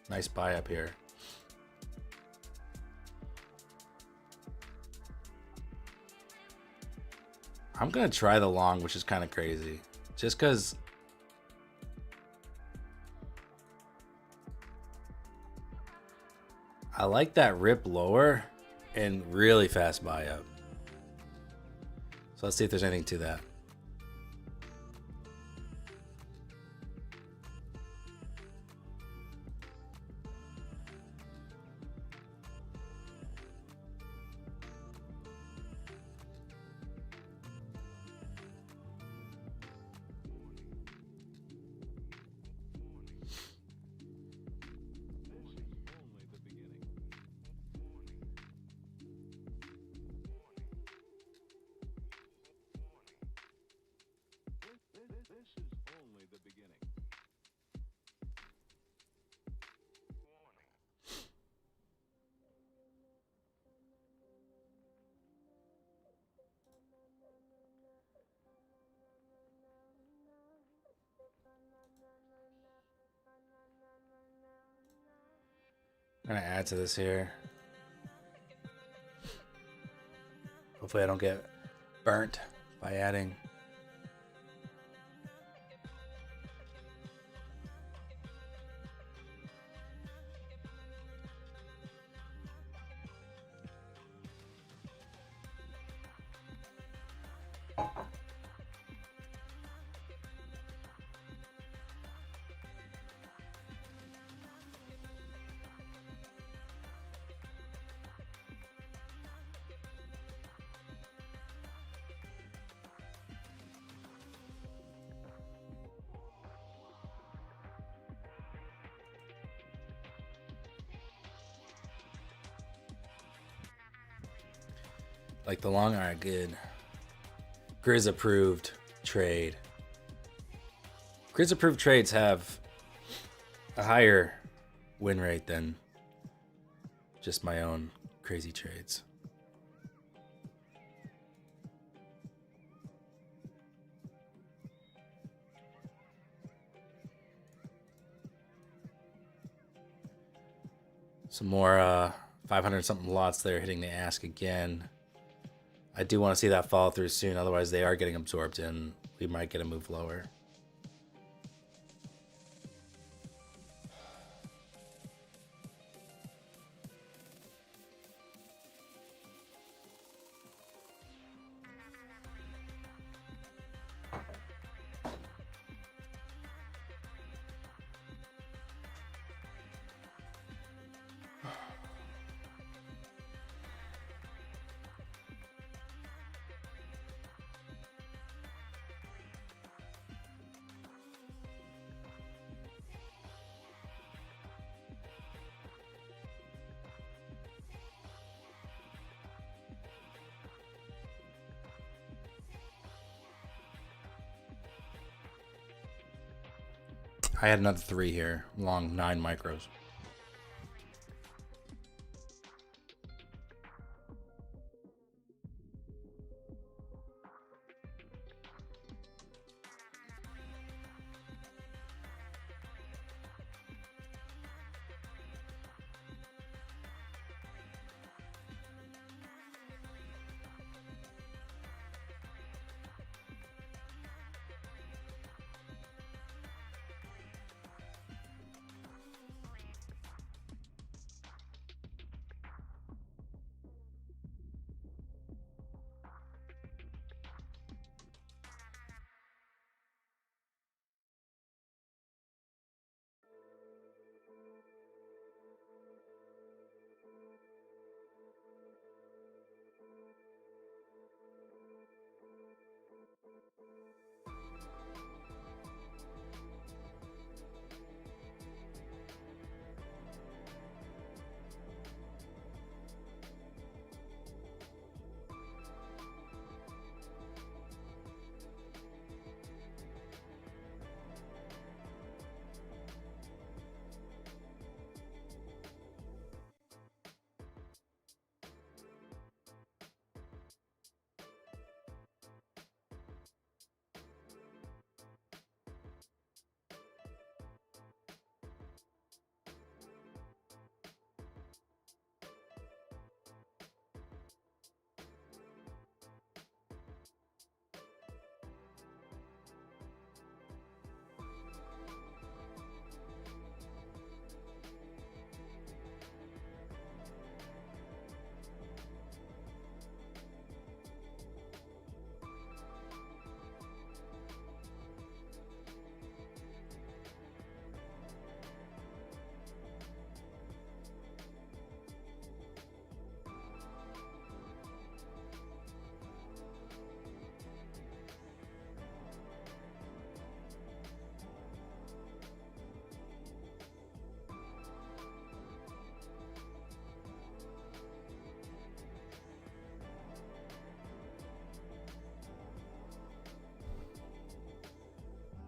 S2: Nice buy up here. I'm going to try the long, which is kind of crazy. Just because I like that rip lower and really fast buy up. So let's see if there's anything to that. I'm gonna add to this here. Hopefully I don't get burnt by adding. Like the long, alright, good. Grizz approved trade. Grizz approved trades have a higher win rate than just my own crazy trades. Some more 500 something lots there hitting the ask again. I do want to see that fall through soon, otherwise they are getting absorbed and we might get a move lower. I had another 3 here, long 9 micros.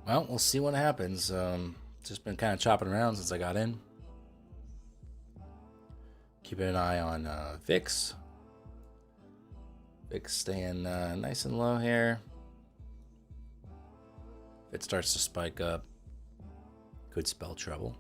S2: Well, we'll see what happens. Just been kind of chopping around since I got in. Keeping an eye on VIX. VIX staying nice and low here. If it starts to spike up, could spell trouble.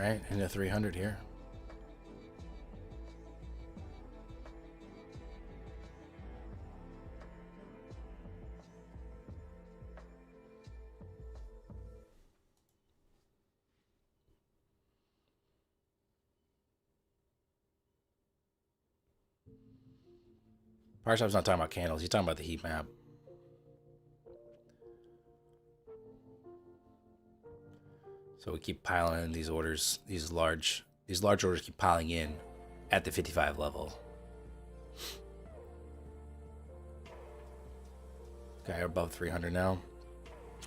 S2: right, into 300 here. Parshop's not talking about candles. He's talking about the heat map. So we keep piling in these orders. These large orders keep piling in at the 55 level. Okay, we're above 300 now.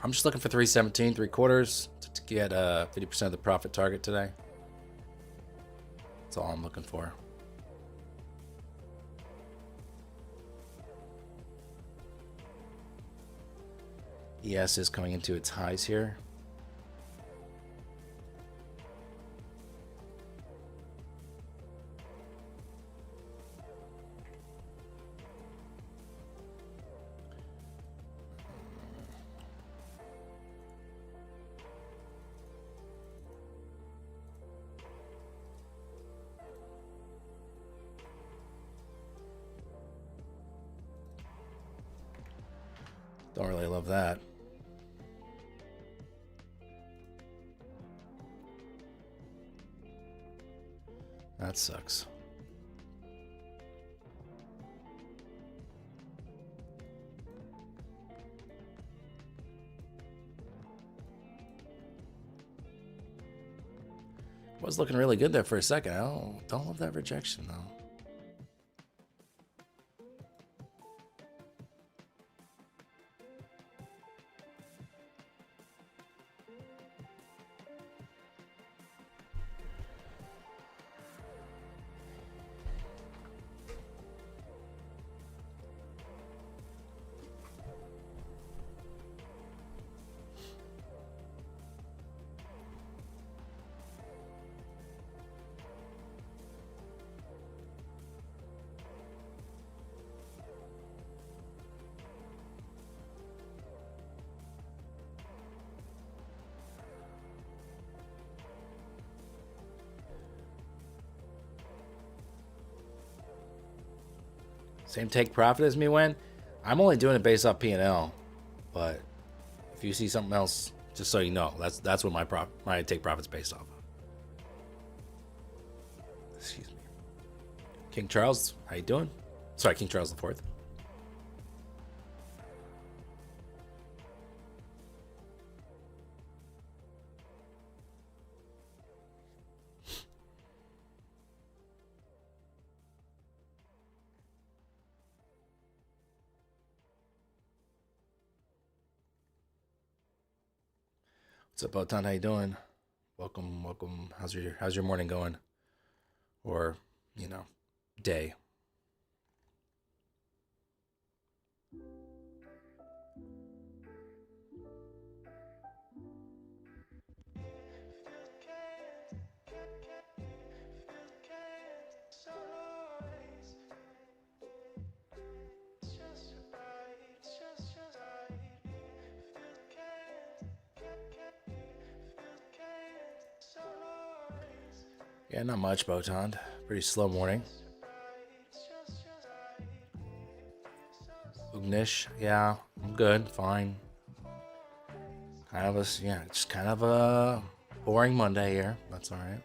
S2: I'm just looking for 317, 3/4 to get 50% of the profit target today. That's all I'm looking for. ES is coming into its highs here. Don't really love that. That sucks. Was looking really good there for a second. I don't love that rejection though. Same take profit as me when I'm only doing it based off P&L, but if you see something else, just so you know, that's what my take profit's based off of. Excuse me. King Charles, how you doing? Sorry, King Charles IV. What's up, Botan? How you doing? Welcome, welcome. How's your morning going? Or, day. Yeah, not much, Botan. Pretty slow morning. Ugnish, yeah, I'm good, fine. It's kind of a boring Monday here. That's all right.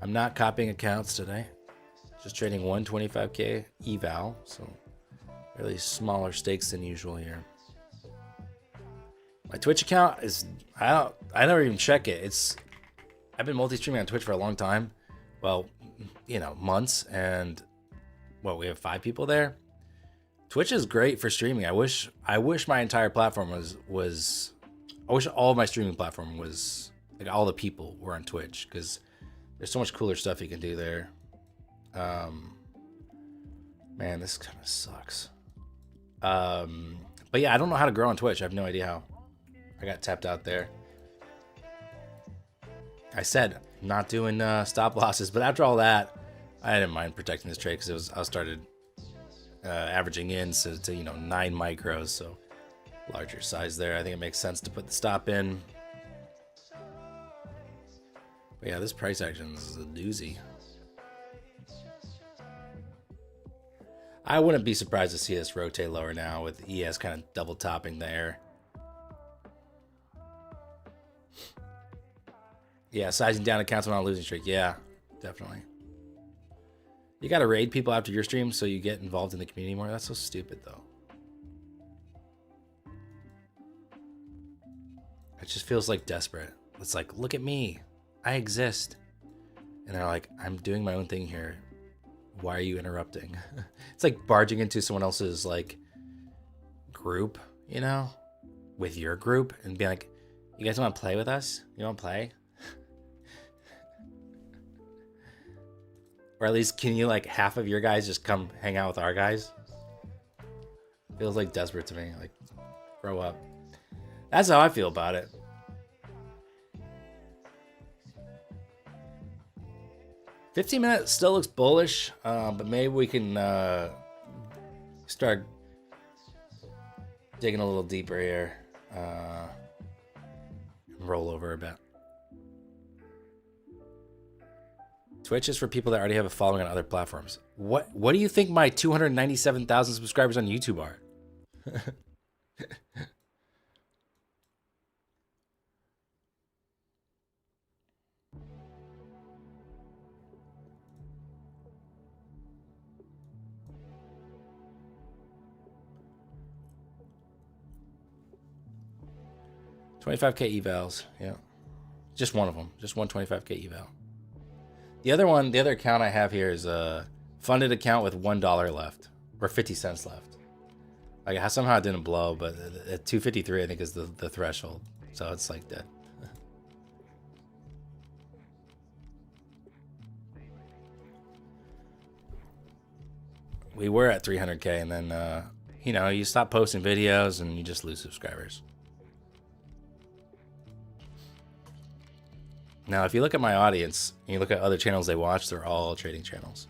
S2: I'm not copying accounts today. Just trading 125k eval, so really smaller stakes than usual here. My Twitch account is I never even check it. I've been multi-streaming on Twitch for a long time. Well, months, and we have 5 people there. Twitch is great for streaming. I wish my entire platform was I wish all of my streaming platform was like all the people were on Twitch, because there's so much cooler stuff you can do there. Man, this kind of sucks. But yeah, I don't know how to grow on Twitch. I have no idea how. I got tapped out there. I said not doing stop losses, but after all that, I didn't mind protecting this trade because I started averaging in to 9 micros, so larger size there. I think it makes sense to put the stop in. But yeah, this price action is a doozy. I wouldn't be surprised to see us rotate lower now with ES kind of double topping there. Yeah, sizing down accounts when on a losing streak. Yeah, definitely. You got to raid people after your stream so you get involved in the community more. That's so stupid, though. It just feels like desperate. It's like, look at me. I exist. And they're like, I'm doing my own thing here. Why are you interrupting? It's like barging into someone else's like group, you know, with your group and being like, you guys want to play with us? You want to play? Or at least can you like half of your guys just come hang out with our guys? Feels like desperate to me. Like, grow up. That's how I feel about it. $15 minutes still looks bullish, but maybe we can start digging a little deeper here. Roll over a bit. Twitch is for people that already have a following on other platforms. What do you think my 297,000 subscribers on YouTube are? 25k evals, yeah. Just one of them, just one 25k eval. The other account I have here is a funded account with $1 left, or 50 cents left. Like somehow it didn't blow, but at 253 I think is the threshold, so it's like dead. We were at 300k, and then you know, you stop posting videos and you just lose subscribers. Now, if you look at my audience and you look at other channels they watch, they're all trading channels.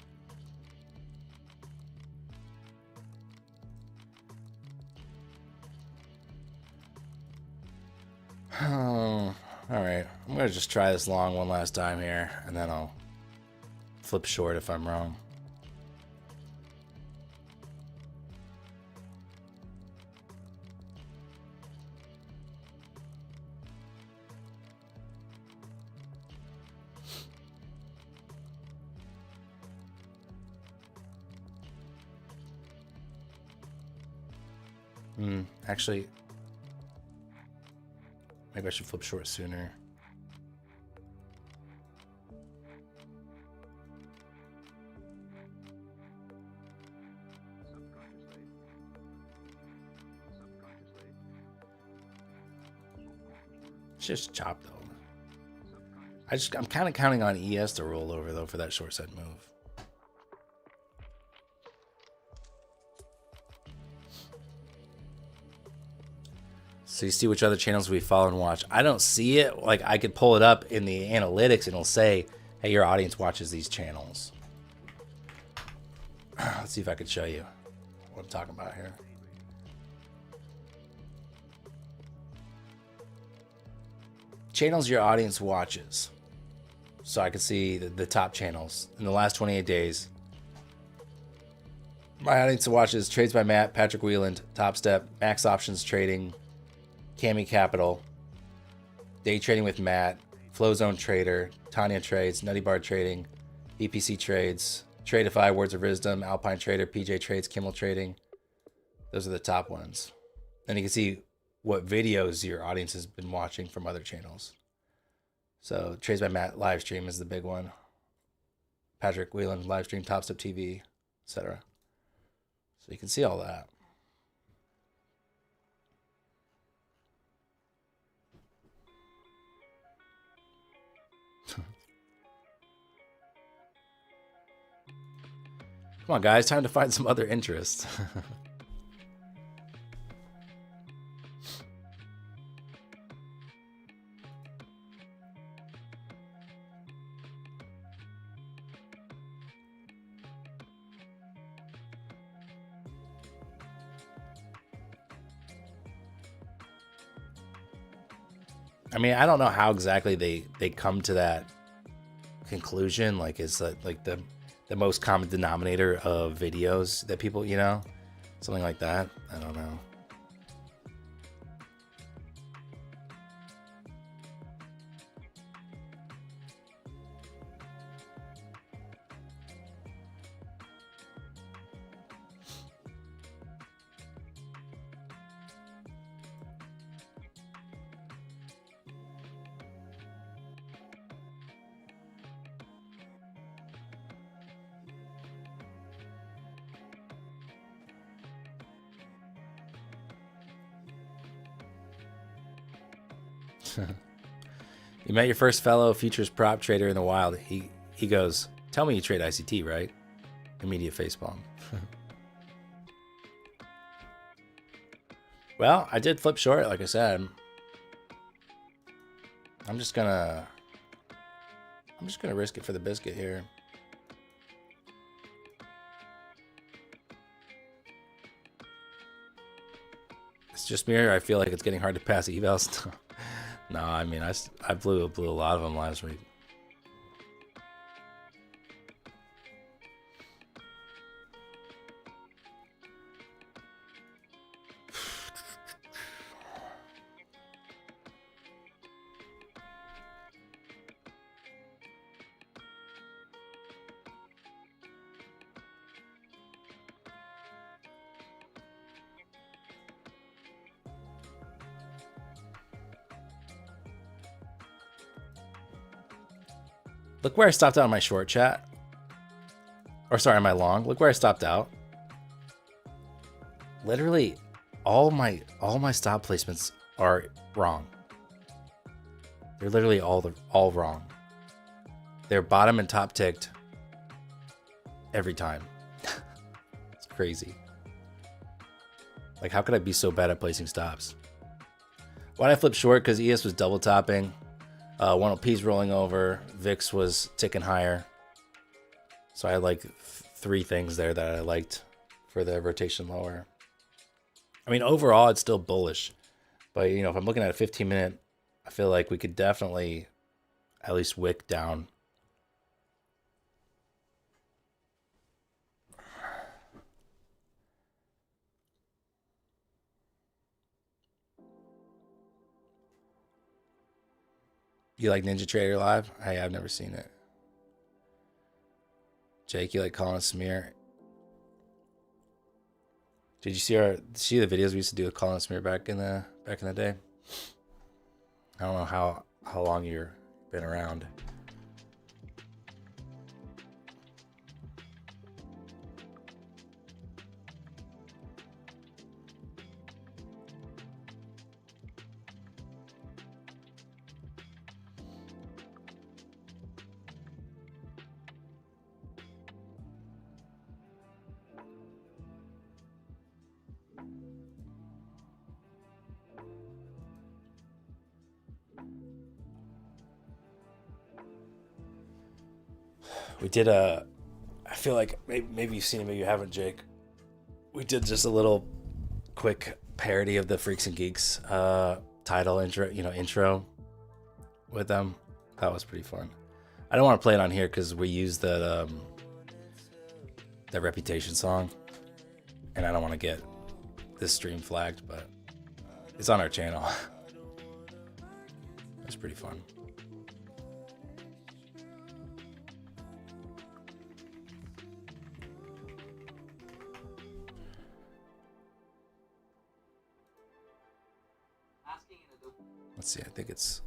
S2: Oh, all right. I'm going to just try this long one last time here, and then I'll flip short if I'm wrong. Actually, maybe I should flip short sooner. It's just chop though. I'm kind of counting on ES to roll over though for that short side move. So you see which other channels we follow and watch. I don't see it. Like I could pull it up in the analytics and it'll say, hey, your audience watches these channels. Let's see if I could show you what I'm talking about here. Channels your audience watches. So I can see the top channels in the last 28 days. My audience watches Trades by Matt, Patrick Wieland, Top Step, Max Options Trading, Cami Capital, Day Trading with Matt, Flowzone Trader, Tanya Trades, Nutty Bar Trading, EPC Trades, Tradeify, Words of Wisdom, Alpine Trader, PJ Trades, Kimmel Trading. Those are the top ones. And you can see what videos your audience has been watching from other channels. So Trades by Matt live stream is the big one. Patrick Wieland live stream, Top Step TV, etc. So you can see all that. Come on, guys, time to find some other interest. I mean, I don't know how exactly they come to that conclusion, like is like the most common denominator of videos that people, you know, something like that. I don't know. You met your first fellow futures prop trader in the wild. He goes, tell me you trade ICT, right? Immediate facepalm. Well, I did flip short, like I said. I'm just gonna risk it for the biscuit here. It's just me, or I feel like it's getting hard to pass evals. No, I mean, I blew a lot of them last week. Look where I stopped out on my short chat. Or sorry, my long. Look where I stopped out. Literally, all my stop placements are wrong. They're literally all wrong. They're bottom and top ticked every time. It's crazy. Like, how could I be so bad at placing stops? Why'd I flip short? Because ES was double topping. 1OP's rolling over. VIX was ticking higher. So I had like 3 things there that I liked for the rotation lower. I mean, overall, it's still bullish. But, you know, if I'm looking at a 15-minute, I feel like we could definitely at least wick down. You like Ninja Trader Live? I've never seen it. Jake, you like calling a smear? Did you see the videos we used to do with Colin Smear back in the day? I don't know how long you've been around. We did I feel like maybe you've seen it, maybe you haven't, Jake. We did just a little quick parody of the Freaks and Geeks title intro with them. That was pretty fun. I don't want to play it on here because we used that Reputation song, and I don't want to get this stream flagged, but it's on our channel. It's pretty fun. Let's see, I think it's...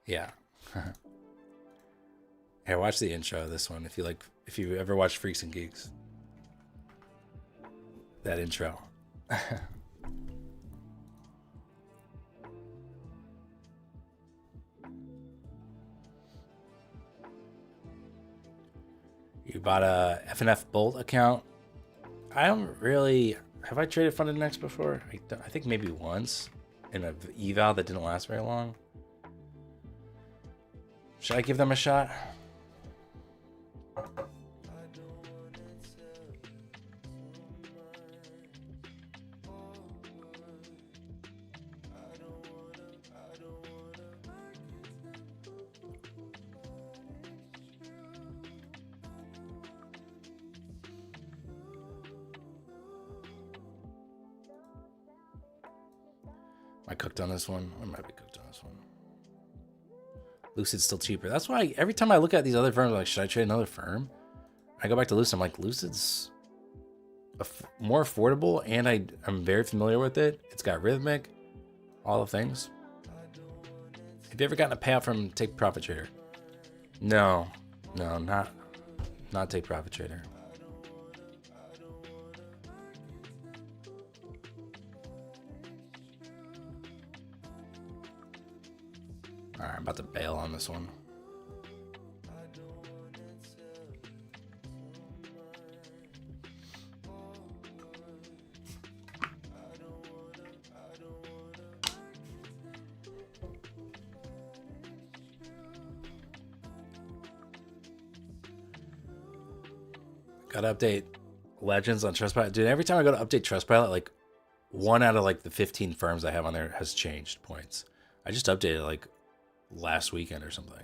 S2: Yeah. Here, watch the intro of this one if you ever watched Freaks and Geeks. That intro. You bought a FNF Bolt account. I don't really... Have I traded Funded Next before? I think maybe once in an eval that didn't last very long. Should I give them a shot? I cooked on this one. I might be cooked on this one. Lucid's still cheaper. That's why every time I look at these other firms, I'm like, should I trade another firm? I go back to Lucid. I'm like, Lucid's more affordable, and I'm very familiar with it. It's got Rhythmic, all the things. Have you ever gotten a payout from Take Profit Trader? No, not Take Profit Trader. All right, I'm about to bail on this one. Gotta update Legends on Trustpilot. Dude, every time I go to update Trustpilot, like 1 out of like the 15 firms I have on there has changed points. I just updated like last weekend or something.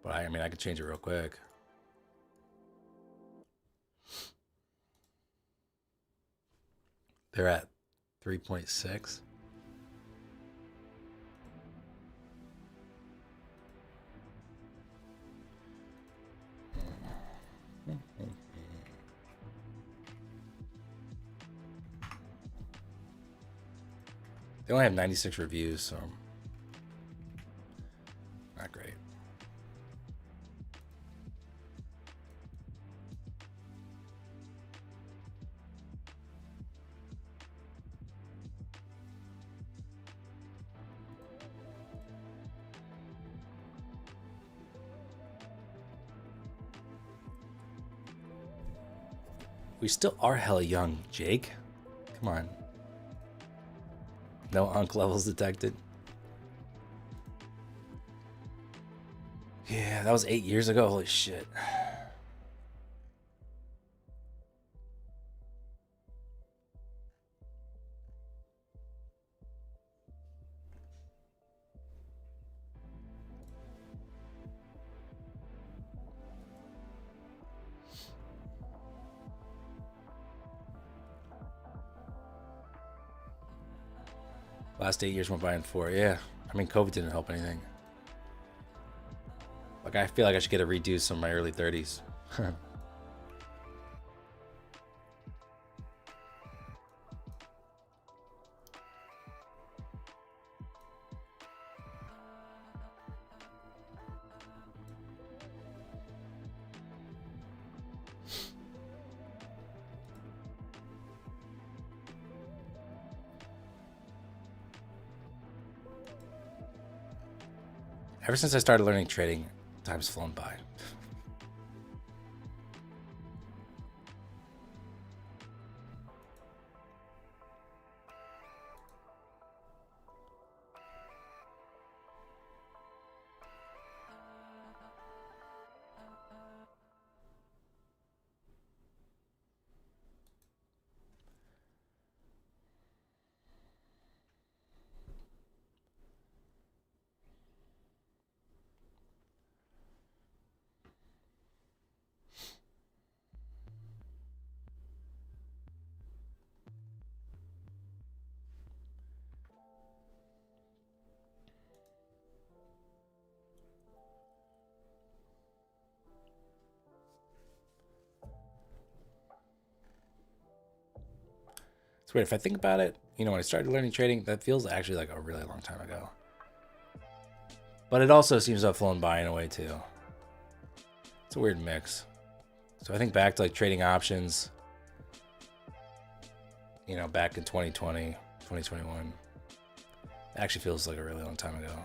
S2: But I mean, I could change it real quick. They're at 3.6. They only have 96 reviews, so not great. We still are hella young, Jake. Come on. No unk levels detected. Yeah, that was 8 years ago. Holy shit. Last 8 years went by in 4. Yeah. I mean, COVID didn't help anything. Like, I feel like I should get a redo some of my early 30s. Ever since I started learning trading, time's flown by. It's weird. If I think about it, you know, when I started learning trading, that feels actually like a really long time ago. But it also seems to have flown by in a way too. It's a weird mix. So I think back to like trading options, you know, back in 2020, 2021. It actually feels like a really long time ago.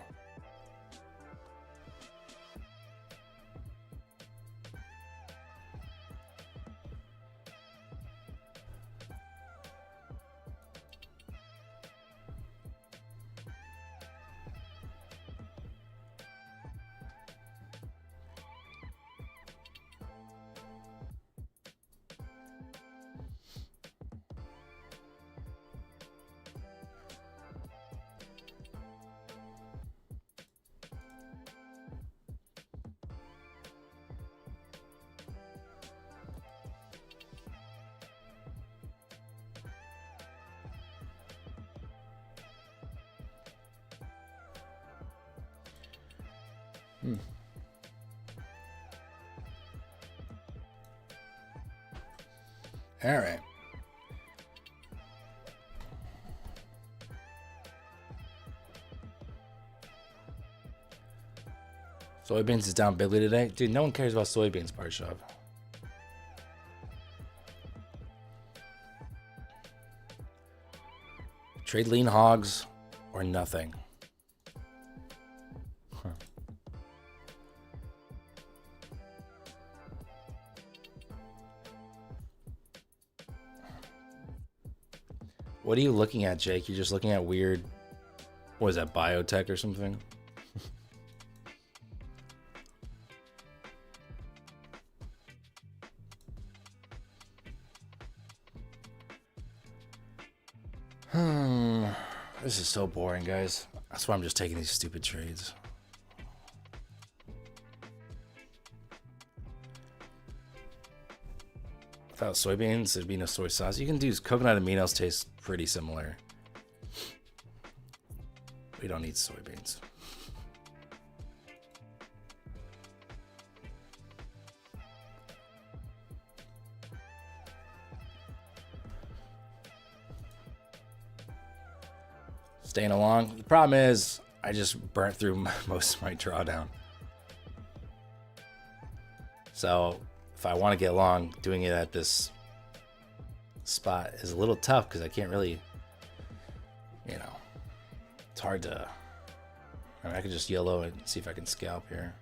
S2: All right. Soybeans is down bigly today. Dude, no one cares about soybeans, Parshav. Trade lean hogs or nothing. Huh. What are you looking at, Jake? You're just looking at weird, what is that, biotech or something? This is so boring, guys. That's why I'm just taking these stupid trades. Without soybeans, there'd be no soy sauce. You can do coconut aminos taste pretty similar. We don't need soybeans. Staying along. The problem is I just burnt through most of my drawdown. So if I want to get long, doing it at this spot is a little tough because I can't really, you know, it's hard to, I mean, I could just YOLO and see if I can scalp here.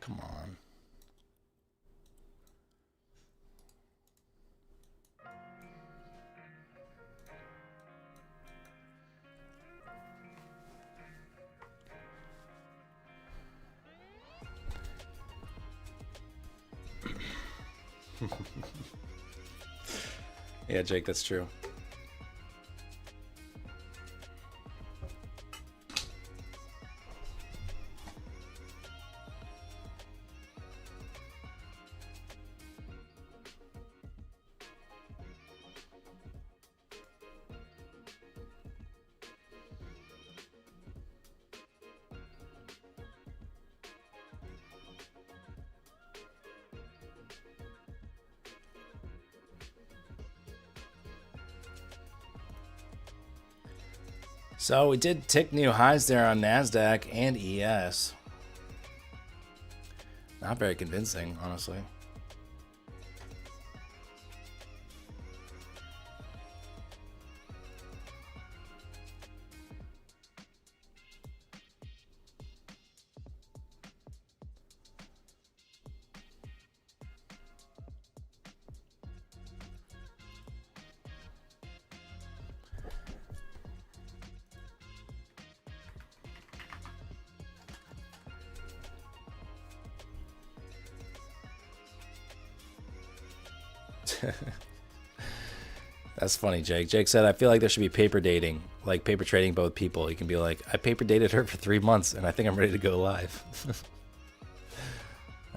S2: Come on. Yeah, Jake, that's true. So we did tick new highs there on NASDAQ and ES. Not very convincing, honestly. That's funny, Jake. Jake said, I feel like there should be paper dating, like paper trading, but with people. You can be like, I paper dated her for 3 months and I think I'm ready to go live.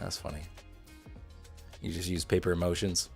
S2: That's funny. You just use paper emotions.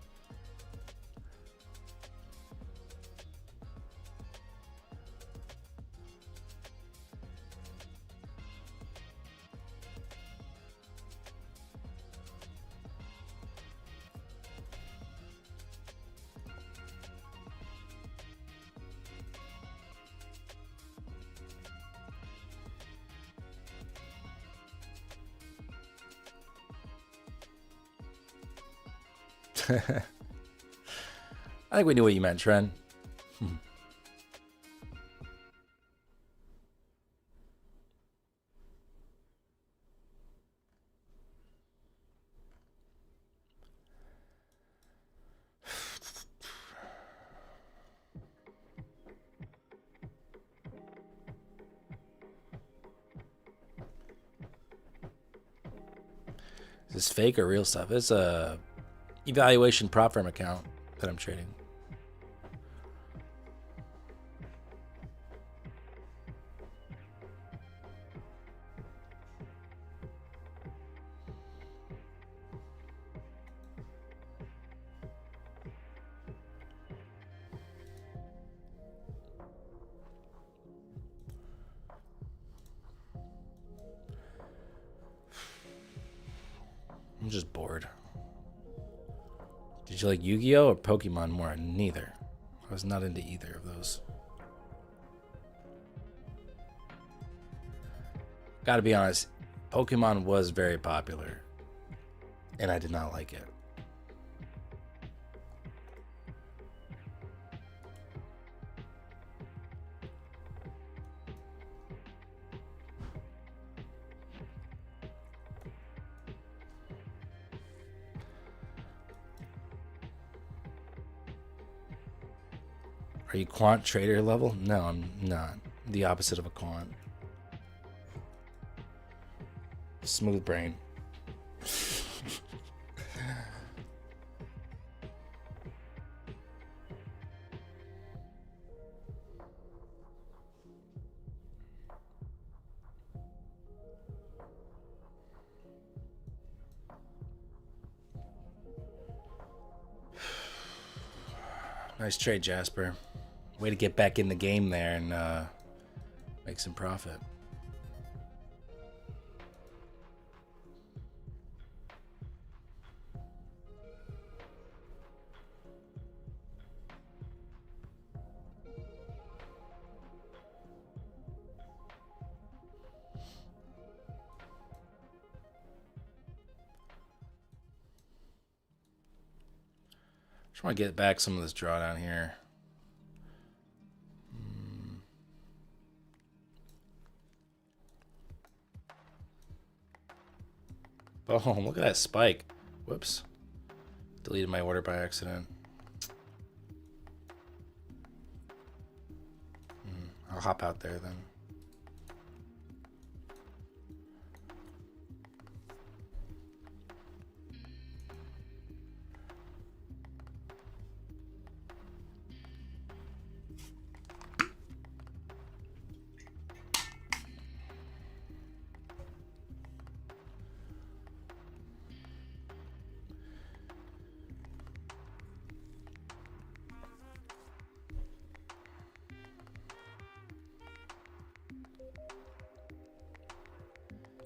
S2: I think we knew what you meant, Tren. Is this fake or real stuff? It's a evaluation prop firm account. that I'm trading. I'm just bored. Did you like Yu-Gi-Oh or Pokemon more? Neither. I was not into either of those. Gotta be honest, Pokemon was very popular, and I did not like it. Are you quant trader level? No, I'm not. The opposite of a quant. Smooth brain. Nice trade, Jasper. Way to get back in the game there and make some profit. Just want to get back some of this drawdown here. Oh, look at that spike. Whoops. Deleted my order by accident. I'll hop out there then.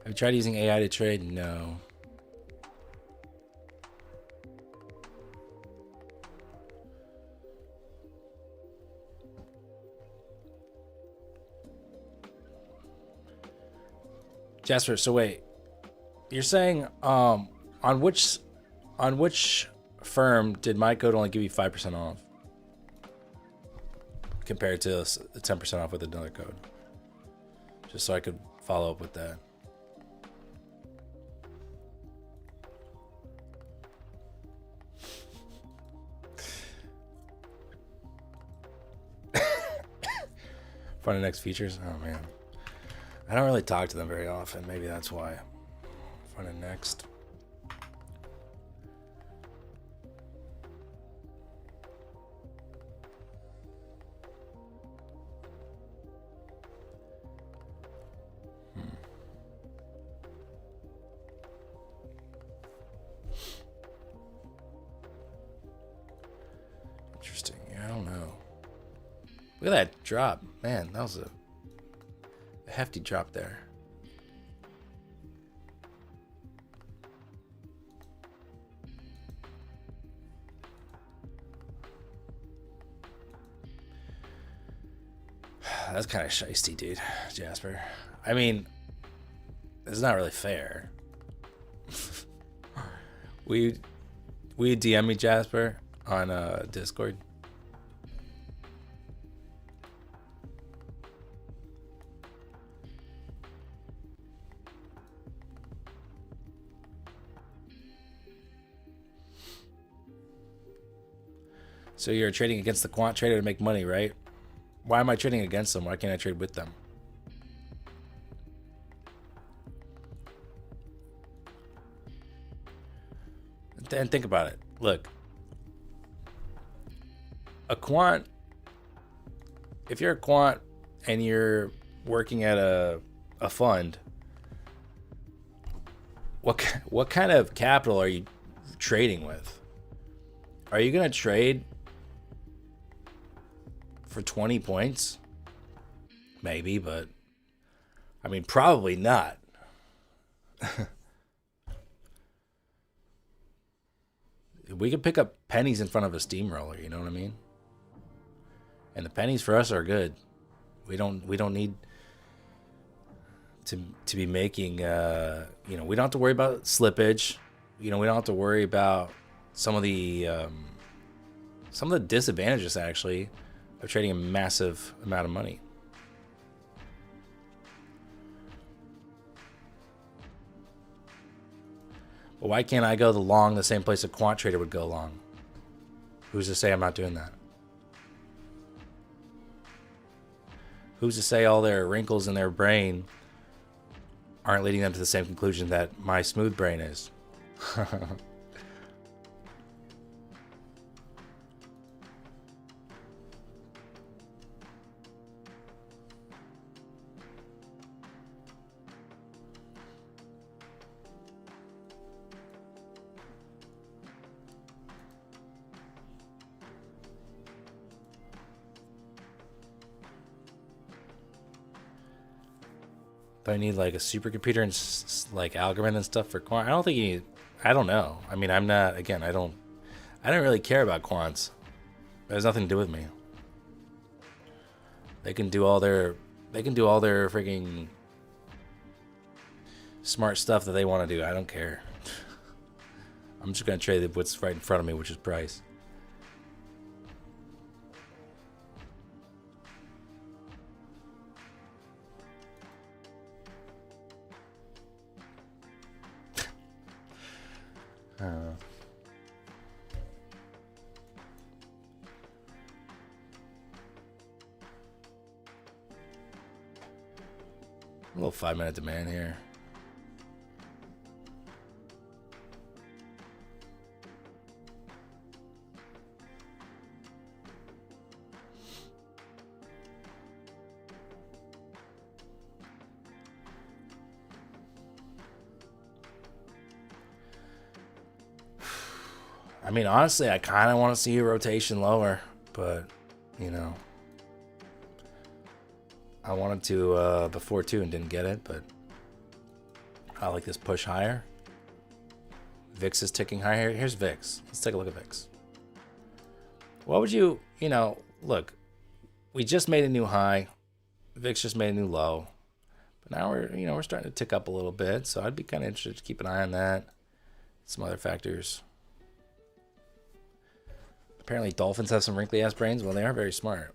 S2: Have you tried using AI to trade? No. Jasper, so wait. You're saying on which firm did my code only give you 5% off compared to 10% off with another code? Just so I could follow up with that. Funnenext features? Oh man. I don't really talk to them very often. Maybe that's why. Funnenext. Interesting. Yeah, I don't know. Look at that drop. Man, that was a hefty drop there. That's kind of shiesty, dude, Jasper. I mean, it's not really fair. We DM me, Jasper, on Discord. So you're trading against the quant trader to make money, right? Why am I trading against them? Why can't I trade with them? And think about it. Look, a quant, if you're a quant and you're working at a fund, what kind of capital are you trading with? Are you going to trade for 20 points? Maybe, but I mean, probably not. We could pick up pennies in front of a steamroller, you know what I mean? And the pennies for us are good. We don't need to be making we don't have to worry about slippage. We don't have to worry about some of the disadvantages actually of trading a massive amount of money. But why can't I go the long the same place a quant trader would go long? Who's to say I'm not doing that? Who's to say all their wrinkles in their brain aren't leading them to the same conclusion that my smooth brain is? Do I need like a supercomputer and like algorithm and stuff for quant? I don't think you need, I don't know. I mean, I'm not, again, I don't really care about quants. It has nothing to do with me. They can do all their freaking smart stuff that they want to do. I don't care. I'm just going to trade what's right in front of me, which is price. A little 5-minute demand here. I mean, honestly, I kind of want to see a rotation lower, but, you know, I wanted to before too and didn't get it, but I like this push higher. VIX is ticking higher. Here's VIX. Let's take a look at VIX. What would you look, we just made a new high. VIX just made a new low. But now we're starting to tick up a little bit, so I'd be kind of interested to keep an eye on that. Some other factors. Apparently dolphins have some wrinkly ass brains. Well, they are very smart.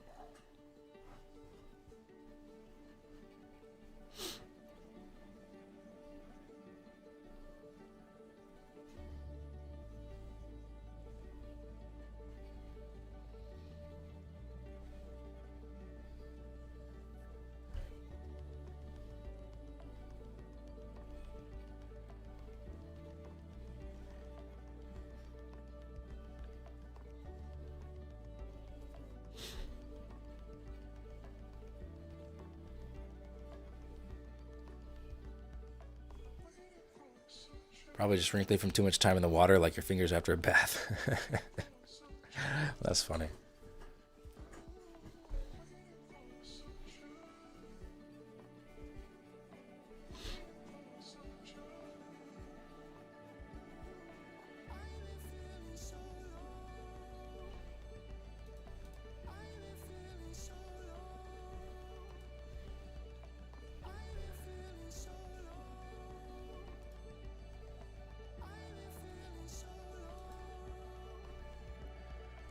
S2: Probably just wrinkly from too much time in the water, like your fingers after a bath. That's funny.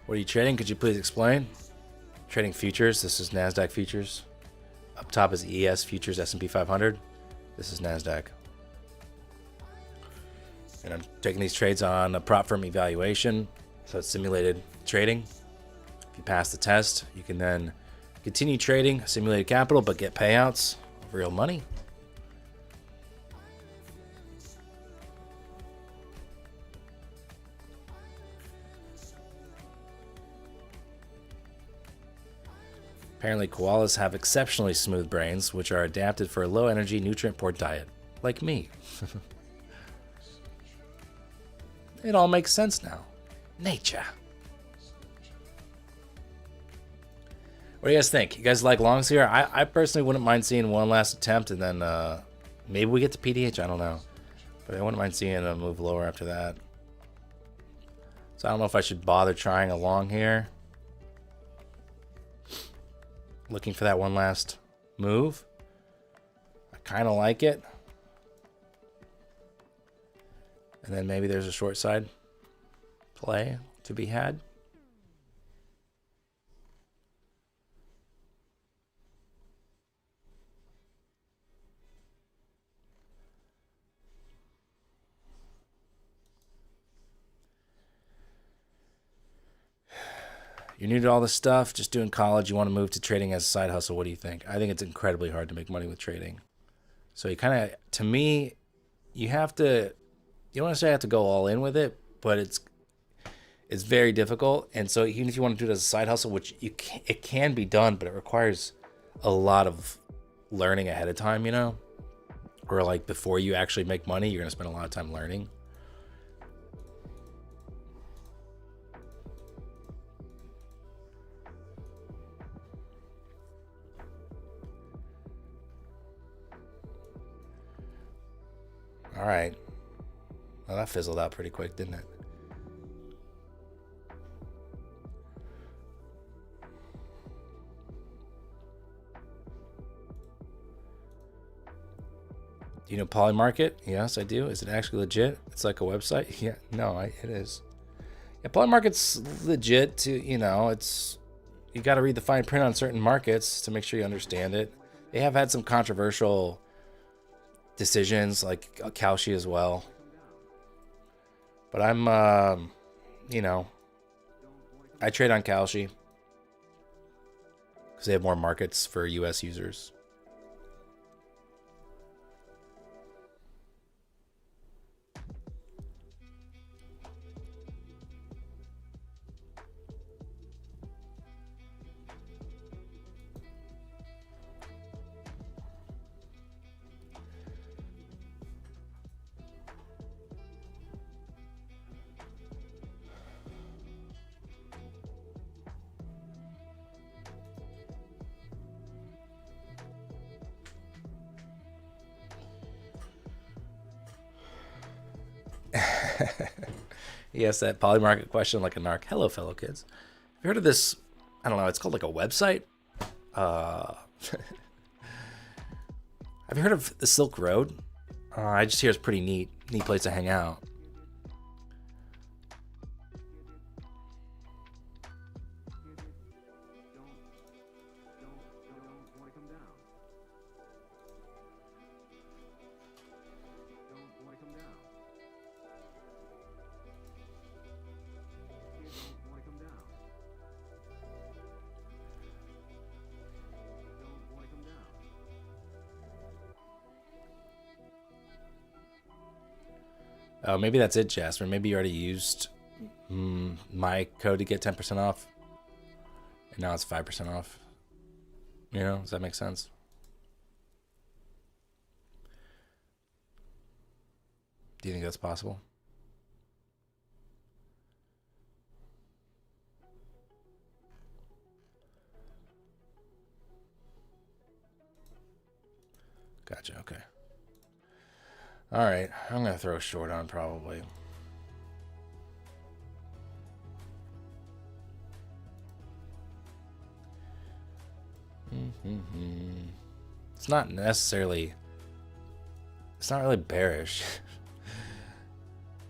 S2: What are you trading? Could you please explain? Trading futures. This is NASDAQ futures. Up top is ES futures, S&P 500. This is NASDAQ. And I'm taking these trades on a prop firm evaluation. So it's simulated trading. If you pass the test, you can then continue trading simulated capital, but get payouts of real money. Apparently, koalas have exceptionally smooth brains, which are adapted for a low-energy, nutrient-poor diet, like me. It all makes sense now. Nature. What do you guys think? You guys like longs here? I personally wouldn't mind seeing one last attempt, and then maybe we get to PDH. I don't know. But I wouldn't mind seeing a move lower after that. So I don't know if I should bother trying a long here. Looking for that one last move. I kind of like it. And then maybe there's a short side play to be had. You're new to all this stuff, just doing college, you want to move to trading as a side hustle. What do you think? I think it's incredibly hard to make money with trading. So you kind of, to me, you have to, you don't necessarily have to go all in with it, but it's very difficult. And so even if you want to do it as a side hustle, which it can be done, but it requires a lot of learning ahead of time, you know? Or like before you actually make money, you're going to spend a lot of time learning. All right. Well, that fizzled out pretty quick, didn't it? Do you know Polymarket? Yes, I do. Is it actually legit? It's like a website? Yeah, no, it is. Yeah, Polymarket's legit to, you know, it's, you got to read the fine print on certain markets to make sure you understand it. They have had some controversial decisions, like Kalshi as well. But I'm, you know, I trade on Kalshi because they have more markets for US users. Yes, that Polymarket question like a narc. Hello, fellow kids. Have you heard of this? I don't know. It's called like a website. Have you heard of the Silk Road? I just hear it's pretty neat place to hang out. Oh, maybe that's it, Jasper. Maybe you already used my code to get 10% off. And now it's 5% off. You know, does that make sense? Do you think that's possible? Gotcha, okay. All right, I'm going to throw a short on probably. It's not necessarily, it's not really bearish.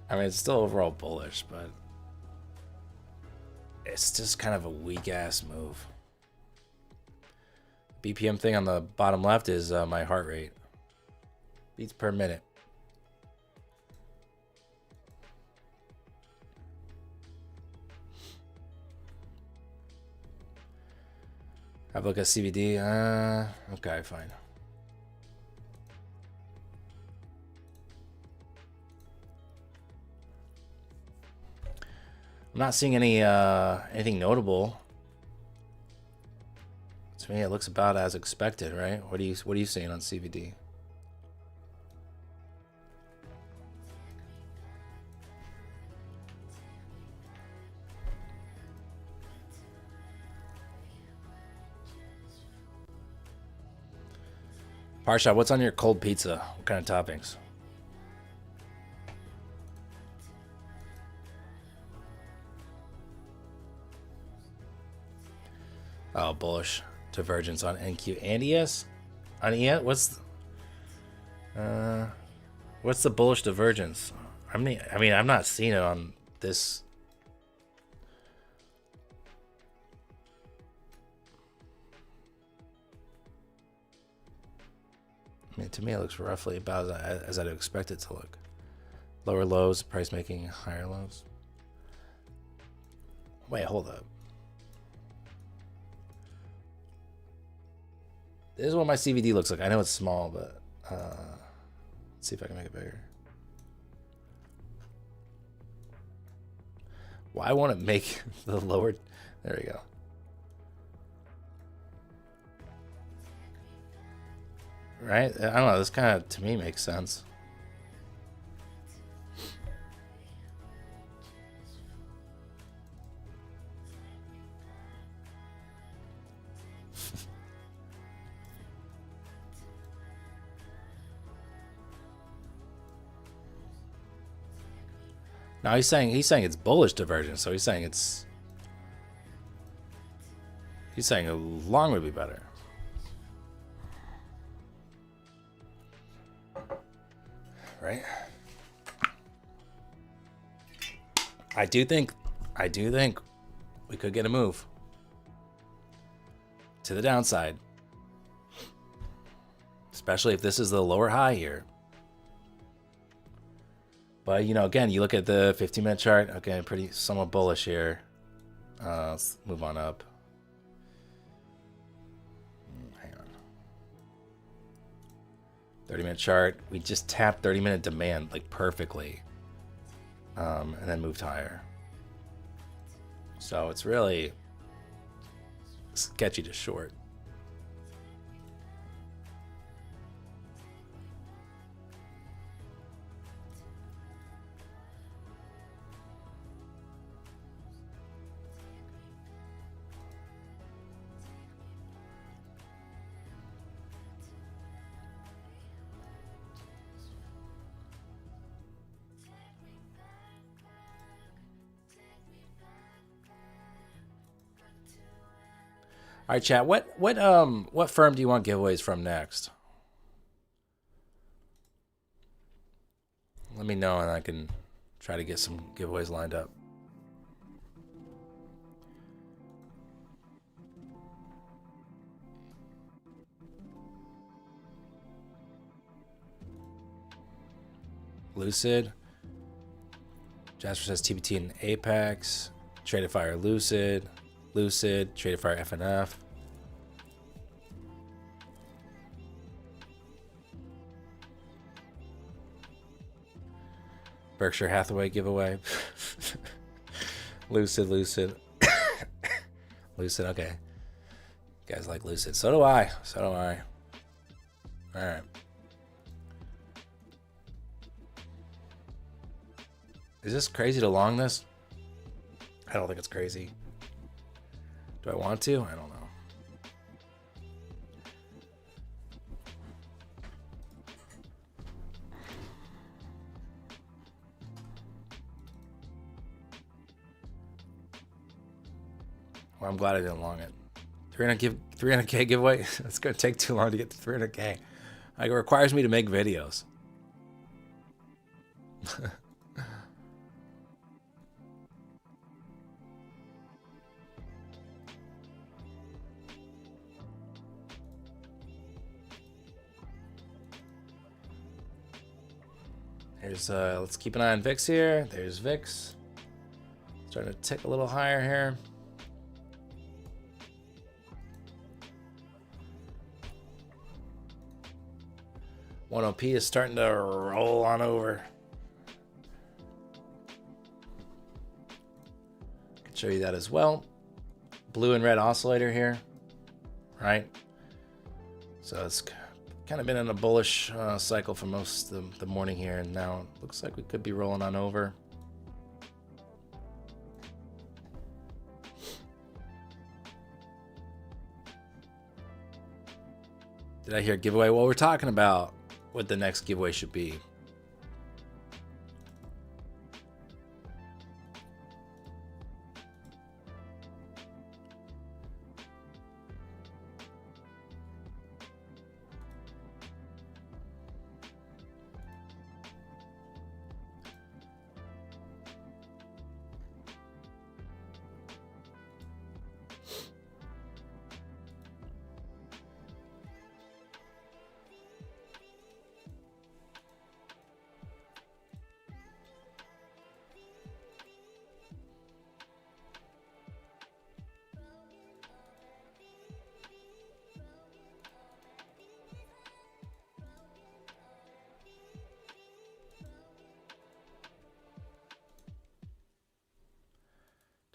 S2: I mean, it's still overall bullish, but it's just kind of a weak ass move. BPM thing on the bottom left is my heart rate. Beats per minute. Have a look at CBD. Okay, fine. I'm not seeing any anything notable. It's To me, it looks about as expected, right? What are you seeing on CVD? Parshad, what's on your cold pizza? What kind of toppings? Oh, bullish divergence on NQ and ES. On ES, what's the bullish divergence? I mean, I'm not seeing it on this. I mean, to me, it looks roughly about as I'd expect it to look. Lower lows, price making higher lows. Wait, hold up. This is what my CVD looks like. I know it's small, but let's see if I can make it bigger. Why won't it make the lower? There we go. Right? I don't know. This kind of, to me, makes sense. Now he's saying it's bullish divergence, so he's saying a long would be better. Right? I do think we could get a move to the downside. Especially if this is the lower high here. But, you know, again, you look at the 15-minute chart. Okay, pretty somewhat bullish here. Let's move on up. Hang on. 30-minute chart. We just tapped 30-minute demand, like, perfectly. And then moved higher. So it's really sketchy to short. All right, chat. What firm do you want giveaways from next? Let me know, and I can try to get some giveaways lined up. Lucid. Jasper says TBT and Apex. Traded Fire Lucid. Lucid, Traded Fire FNF. Berkshire Hathaway giveaway. Lucid. Lucid, okay. You guys like Lucid. So do I. Alright. Is this crazy to long this? I don't think it's crazy. Do I want to? I don't know. Well, I'm glad I didn't long it. 300K giveaway. It's gonna take too long to get to 300K. Like, it requires me to make videos. Here's let's keep an eye on VIX here. There's VIX. Starting to tick a little higher here. One OP is starting to roll on over. Can show you that as well. Blue and red oscillator here. right? So it's kind of been in a bullish cycle for most of the morning here, and now it looks like we could be rolling on over. Did I hear giveaway? Well, we're talking about what the next giveaway should be.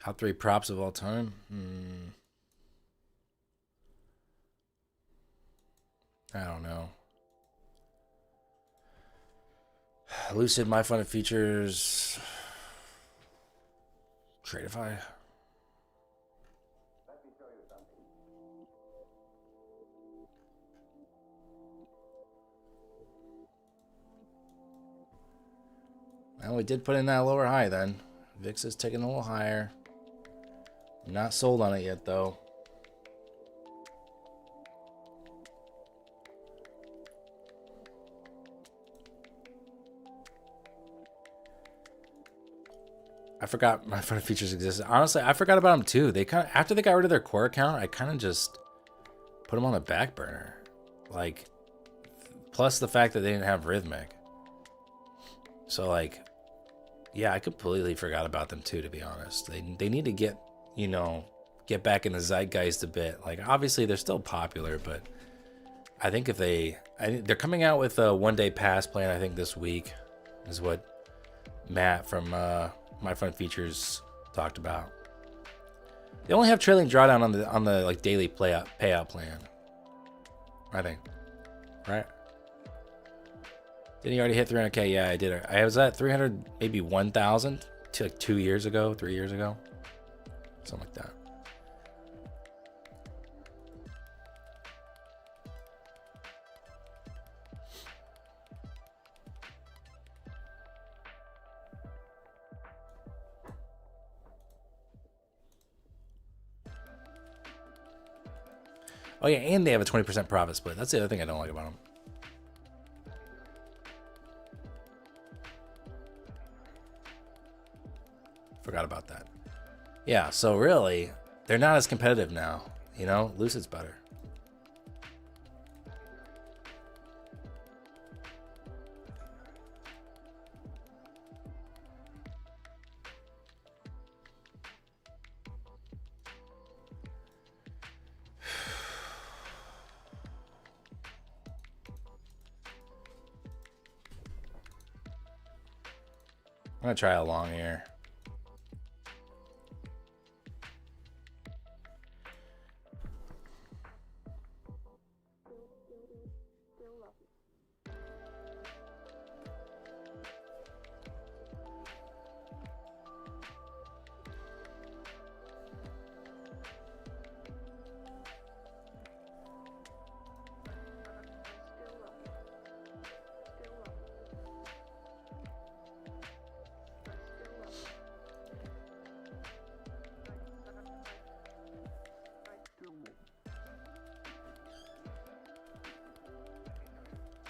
S2: Top 3 props of all time? I don't know. Lucid, My Fun and Features, Tradeify. Well, we did put in that lower high then. VIX is taking a little higher. Not sold on it yet, though. I forgot My Fun Features existed. Honestly, I forgot about them too. They kind of, after they got rid of their core account, I kind of just put them on the back burner. Like, plus the fact that they didn't have Rhythmic. So like, yeah, I completely forgot about them too, to be honest. They need to get, you know, get back in the zeitgeist a bit. Like, obviously they're still popular, but I think if they're coming out with a 1-day pass plan, I think this week is what Matt from My Fun Features talked about. They only have trailing drawdown on the like daily payout plan, I think, right? Didn't you already hit 300K? Yeah, I did. I was at 300, maybe 1,000 like 2 years ago, 3 years ago, something like that. Oh yeah, and they have a 20% profit split. That's the other thing I don't like about them. Forgot about that. Yeah, so really, they're not as competitive now. You know, Lucid's better. I'm gonna try a long here.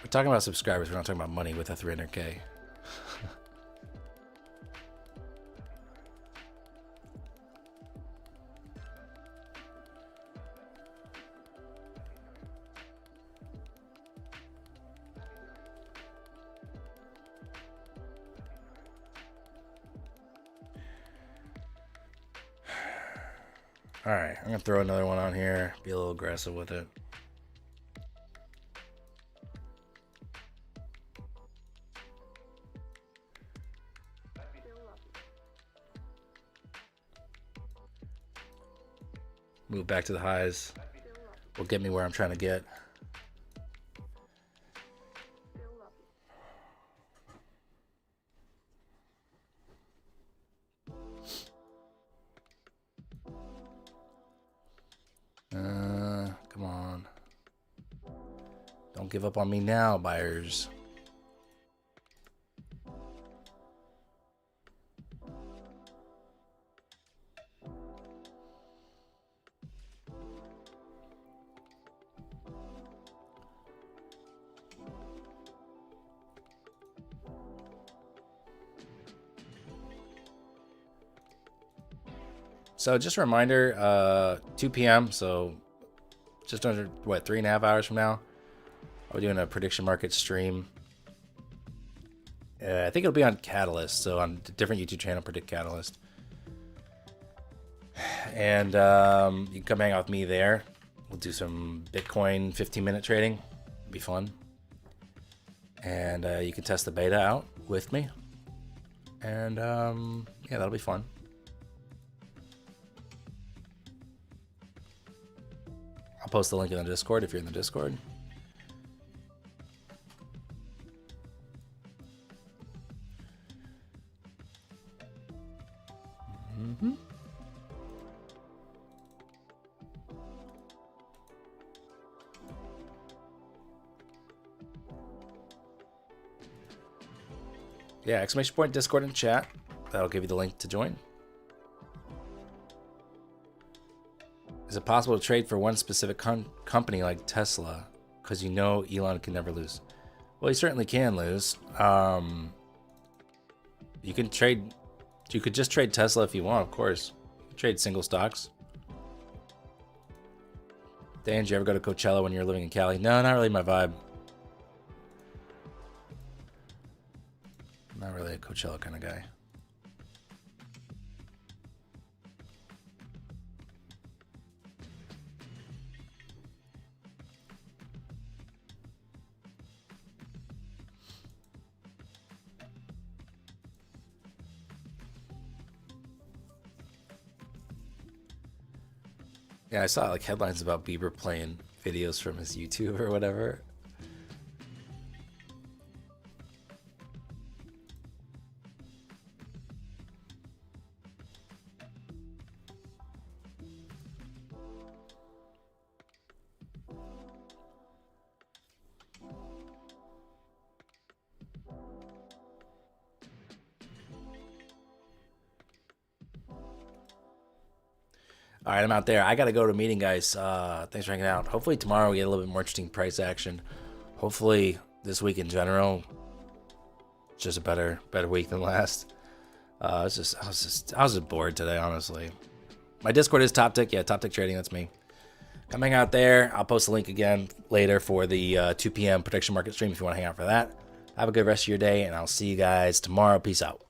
S2: We're talking about subscribers. We're not talking about money with a 300K. All right, I'm gonna throw another one on here. Be a little aggressive with it. Move back to the highs. will get me where I'm trying to get. Come on. Don't give up on me now, buyers. So just a reminder, 2 p.m. So just under, what, 3.5 hours from now, I'll be doing a prediction market stream. I think it'll be on Catalyst, so on a different YouTube channel, Predict Catalyst. And you can come hang out with me there. We'll do some Bitcoin 15-minute trading. It'll be fun. And you can test the beta out with me. And yeah, that'll be fun. I'll post the link in the Discord if you're in the Discord. Yeah, exclamation point Discord and chat. That'll give you the link to join. Is it possible to trade for one specific company like Tesla? Because you know Elon can never lose. Well, he certainly can lose. You can trade. You could just trade Tesla if you want, of course. You can trade single stocks. Dan, did you ever go to Coachella when you were living in Cali? No, not really my vibe. Not really a Coachella kind of guy. Yeah, I saw like headlines about Bieber playing videos from his YouTube or whatever. All right, I'm out there. I got to go to a meeting, guys. Thanks for hanging out. Hopefully tomorrow we get a little bit more interesting price action. Hopefully this week in general, just a better week than last. I was just bored today, honestly. My Discord is TopTick. Yeah, TopTick Trading. That's me. Come hang out there. I'll post a link again later for the 2 p.m. prediction market stream if you want to hang out for that. Have a good rest of your day, and I'll see you guys tomorrow. Peace out.